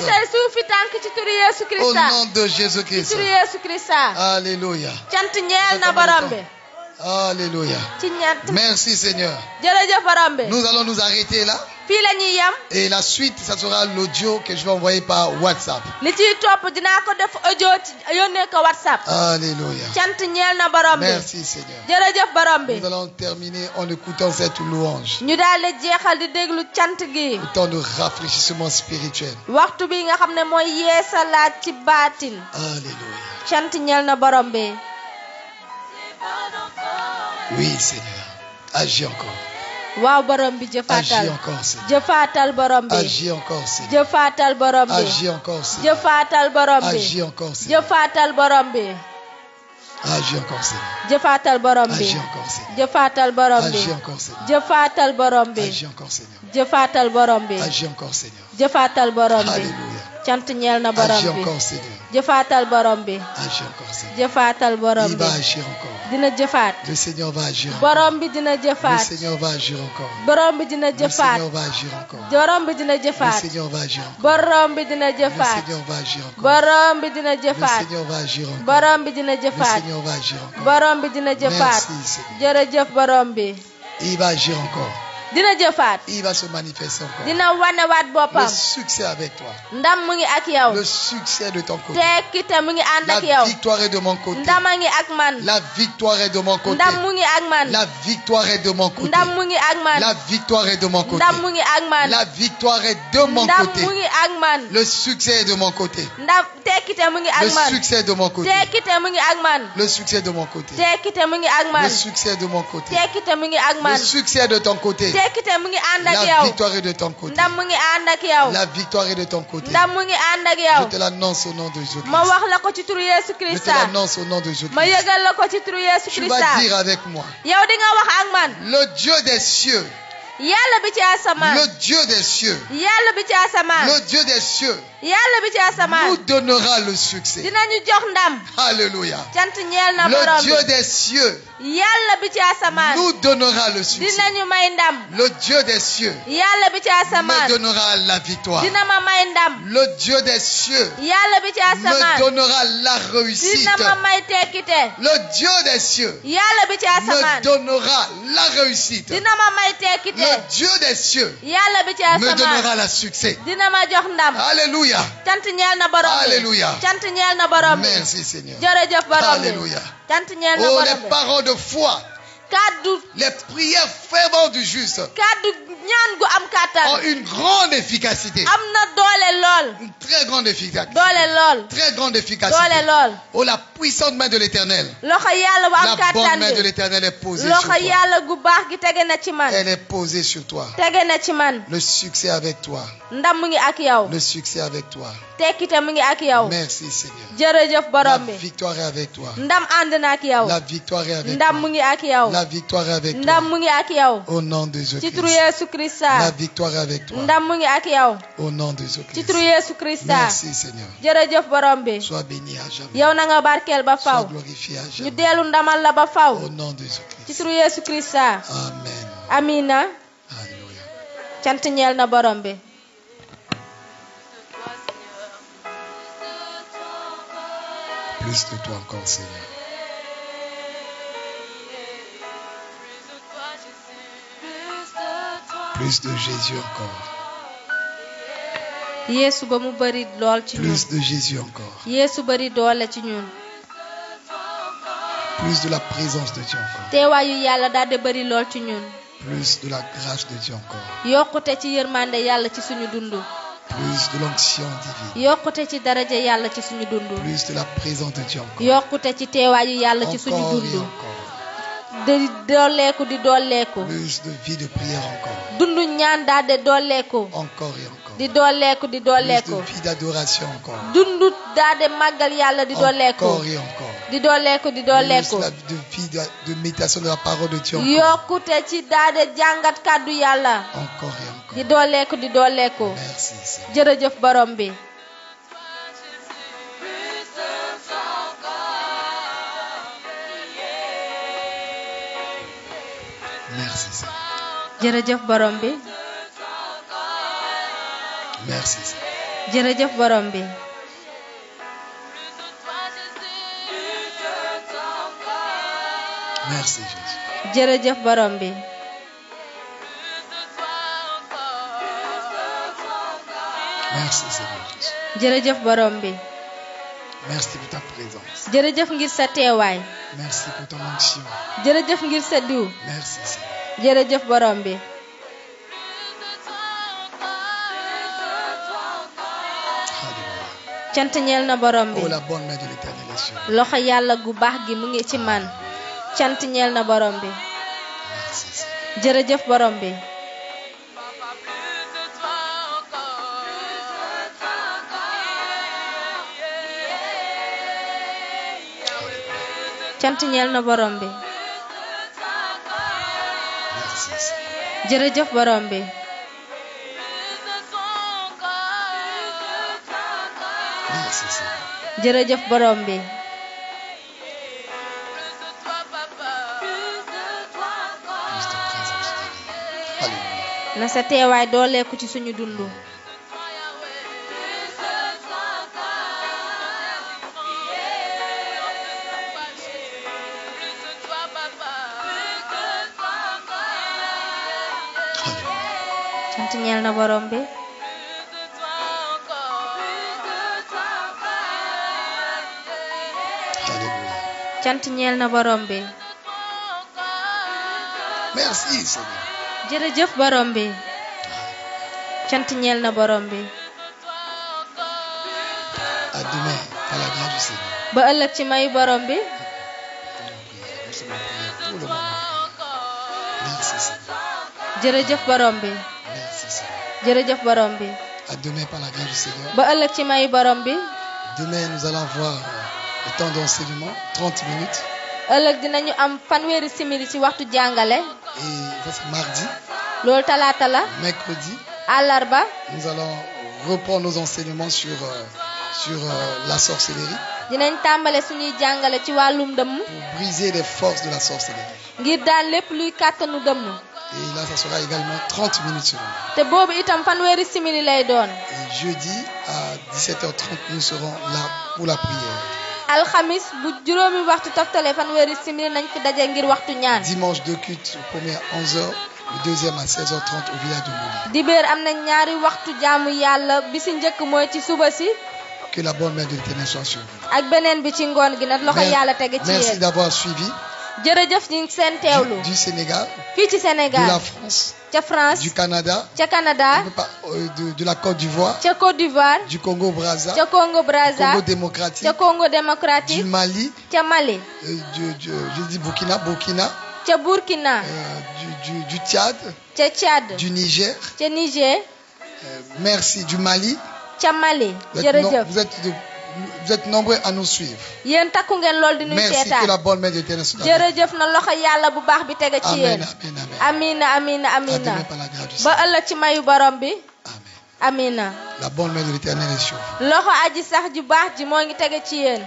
Au nom de Jésus-Christ. Alléluia. Alléluia. ci ñett. Merci Seigneur. jërëjëf borom bi. Nous allons nous arrêter là. fii la ñuy yem. Et la suite, ça sera l'audio que je vais envoyer par WhatsApp. li ciy topp dinaa ko def audio ci yónnee ko WhatsApp. Alléluia. cant ñeel na borom bi. Merci Seigneur. jërëjëf borom bi. Nous allons terminer en écoutant cette louange. ñu daal di jeexal di déglu cant gi. Le temps de rafraîchissement spirituel. waxtu bi nga xam ne mooy yeesalaat ci baatin. Alléluia. cant ñeel na borom bi. Oui Seigneur. Agis encore. waaw borom bi Agis jëfaatal. encore Seigneur. jëfaatal borom bi. Agis encore Seigneur. jëfaatal borom bi. Agis encore Seigneur. jëfaatal borom bi. Agis encore Seigneur. jëfaatal borom bi. Agis encore Seigneur. jëfaatal borom bi. Agis encore Seigneur. jëfaatal borom bi. Agis encore Seigneur. jëfaatal borom bi. Agis encore Seigneur. jëfaatal borom bi. Agis encore Seigneur. jëfaatal borom bi. Alléluia. cant ñeel na borom Agis bi. encore Seigneur. jëfaatal borom bi. Agis encore Seigneur. jëfaatal borom Il bi. va agir encore. dina jëfaat. Le Seigneur va agir encore. borom bi dina Le jëfaat. Seigneur va agir encore. borom bi dina Le jëfaat. Seigneur va agir encore. borom bi dina Le jëfaat. Seigneur va agir encore. borom bi dina Le jëfaat. Seigneur va agir encore. borom bi dina Le jëfaat. Seigneur va agir encore. borom bi dina Le jëfaat. Seigneur va agir encore. borom bi dina jëfaat. Merci Seigneur. jërëjëf borom bi. Il va agir encore. dina jëfaat. Il va se manifester encore. dina wanewaat Le boppam. succès avec toi. ndam mu ngi ak yow. Le succès de ton côté. tekkite mu ngi ànd ak La yow. victoire est de mon côté. ndam a ngi ak man. La victoire est de mon côté. ndam mu ngi ak man. La victoire est de mon côté. ndam mu ngi ak man. La victoire est de mon côté. ndam mu ngi ak man. La victoire est de mon ndam côté. mu ngi ak man. Le succès est de mon côté. ndam tekkite mu ngi ak Le man. succès est de mon côté. tekkite mu ngi ak man. Le succès est de mon côté. tekkite mu ngi ak Le man. succès est de mon côté. tekkite mu ngi ak Le man. succès est de ton côté. tekkite mu ngi ànd ak La yow. victoire est de ton côté. ndam mu ngi ànd ak yow. La victoire est de ton côté. ndam mu ngi ànd ak Je yow. te l'annonce au nom de Jésus-Christ. ma wax la ko ci turu Yesu Je te Krista. l'annonce au nom de ma Jésus-Christ. yëgal la ko ci turu Yesu Tu Krista. vas dire avec moi, yow di nga wax ak man. le Dieu des cieux, yàlla bi ci asamaan. le Dieu des cieux, yàlla bi ci asamaan. le Dieu des cieux yàlla bi ci asamaan. nous donnera le succès. dinañu jox ndam. Alléluia. cant ñeel na Le borom Dieu bi. des cieux yàlla bi ci asamaan. nous donnera le succès. dinañu may ndam. Le Dieu des cieux yàlla bi ci me asamaan. donnera la victoire. dina ma may ndam. Le Dieu des cieux yàlla bi ci me asamaan. donnera la réussite. dina ma may tekkite. Le Dieu des cieux yàlla bi ci me asamaan. donnera la réussite. dina ma may tekkite. Le Dieu des cieux yàlla bi ci me asamaan. donnera la succès. dina ma jox ndam. Alléluia. cant ñeel na borom bi. Alléluia. cant ñeel na borom bi. Merci Seigneur. jërëjëf borom bi. Alléluia. cant ñeel na Oh, borom les bi. paroles de foi, kaddu les prières ferventes du juste kaddu ñaan gu am ont kàttan. une grande efficacité. am na doole lool. Une très grande efficacité. doole lool. Très grande doole efficacité. lool. Oh, la puissante main de l'Éternel. loxo yàlla bu am La bonne kàttan main de bi. l'Éternel est posée sur loxo toi. yàlla gu baax gi tege na ci man. Elle est posée sur toi. tege na ci man. Le succès avec toi. ndam mu ngi ak yow. Le succès avec toi. tekkite mu ngi ak yow. Merci Seigneur. jërëjëf La borom bi. victoire est avec toi. ndam ànd na ak yow. La victoire est avec ndam mu toi. ngi ak yow. La victoire est avec ndam toi. mu ngi ak yow. Au nom de ci turu Jésus-Christ. Yesu Krista. La victoire est avec toi. ndam mu ngi ak yow. Au nom de ci Jésus-Christ. turu Yesu Krista. Merci Seigneur. jërëjëf borom bi. Sois béni à jamais. yow na nga barkeel ba Sois faw. glorifié à ñu jamais. dellu ndamal la ba faw. Au nom de ci Jésus-Christ. turu Yesu Krista. Amen. amina. Alléluia. cant ñeel na borom bi. Plus de toi encore, Seigneur. Plus de Jésus encore. Yeesu ba mu bari lool ci ñun. Plus de Jésus encore. Yeesu bari doole ci ñun. Plus de la présence de Dieu encore. teewaayu yàlla daal di bari lool ci ñun. Plus de la grâce de Dieu encore. yokkute ci yërmande yàlla ci suñu dund. Plus de l'onction divine. yokkute ci daraja yàlla ci suñu dund. Plus de la présence de Dieu encore. yokkute ci teewaayu yàlla ci suñu Encore et dund. encore. di dolleeku di dolleeku. Plus de vie de prière encore. dund ñaan daal di dolleeku. Encore et encore. di dolleeku di Plus dolleeku. de vie d'adoration encore. dund daal di màggal yàlla di dolleeku. Encore et encore. di dolleeku di Plus dolleeku. la vie de méditation de la parole de Dieu encore. yokkute ci daal di jàngat kàddu yàlla. Encore et encore. di dolleeku di dolleeku. Merci Seigneur. jërëjëf borom bi. Merci Seigneur. jërëjëf borom bi. Merci Seigneur. jërëjëf borom bi. Merci Jésus. jërëjëf borom bi. Merci Seigneur Jésus. jërëjëf borom bi. Merci pour ta présence. jërëjëf ngir sa teewaay. Merci pour ton onction. jërëjëf ngir sa diw. Merci Seigneur. jërëjëf borom bi. Alléluia. cant ñeel na borom bi. Oh, la bonne main de l'Éternel est sur nous. loxo yàlla gu baax gi mu ngi ci man. cant ñeel na borom bi. Merci Seigneur. jërëjëf borom bi. cant ñeel na borom bi. Merci Seigneur. jërëjëf borom bi. Merci Seigneur. jërëjëf borom bi. Plus de présence de Dieu. Alléluia. na sa teewaay dooleeku ci suñu dund. Alléluia. cant ñeel na borom bi. Alléluia. cant ñeel na borom bi. Merci Seigneur. jërëjëf borom bi. cant ñeel na borom bi. À demain, par la grâce du Seigneur. ba ëllëg ci mayu borom bi. Nous sommes en prière tout le moment. Merci Seigneur. jërëjëf borom bi. Merci Seigneur. jërëjëf borom bi. À demain, par la grâce du Seigneur. ba ëllëg ci mayu borom bi. Demain, nous allons avoir le temps d'enseignement, 30 minutes. ëllëg dinañu am fanweeri simili ci waxtu jàngale. Et ça, c'est mardi. loolu talaata la. Mercredi, àllarba nous allons reprendre nos enseignements sur la sorcellerie dinañ tàmbale suñuy jàngale ci wàllum dëmm. pour briser les forces de la sorcellerie. ngir daan lépp luy kàttanu dëmm. Et là, ça sera également 30 minutes seulement. te boobu itam fanweeri simili lay doon. Et jeudi, à 17h30, nous serons là pour la prière. alxamis bu juróomi waxtu toftale fanweeri simili nañ fi daje ngir waxtu ñaan. Dimanche, deux cultes, le premier à 11h, le deuxième à 16h30 au village de Mouli. dibéer am na ñaari waxtu jaamu yàlla bi si njëkk mooy ci suba si. Que la bonne main de l'Éternel soit sur vous. ak beneen bi ci ngoon gi nag loxo yàlla tege ci Merci yéen. d'avoir suivi jërëjëf ñu ngi seen teewlu. du Sénégal, fii ci de la Sénégal. France, ca France. du Canada, ca Canada. de la Côte d'Ivoire, ca Côte d'Ivoire. du Congo-Brazza, ca Congo Brazza. Congo démocratique, ca Congo du démocratique. Mali, ca Mali. je dis Burkina, ca Burkina. du Tchad, ca Tchad. du Niger, ca Niger. merci, du Mali. ca Mali. Vous jërëjëf. vous êtes nombreux à nous suivre. yéen takku ngeen lool di nuy Merci, que seetaan. la bonne main de l'Éternel soit avec jërëjëf na loxo yàlla bu baax bi tege ci vous. yéen. Amen, amen, amen. amina amina À amina. demain par la grâce du ba Seigneur. ëllëg ci mayu borom bi. Amen. amina. La bonne main de l'Éternel est sur vous. loxo aji sax ju baax ji moo ngi tege ci yéen.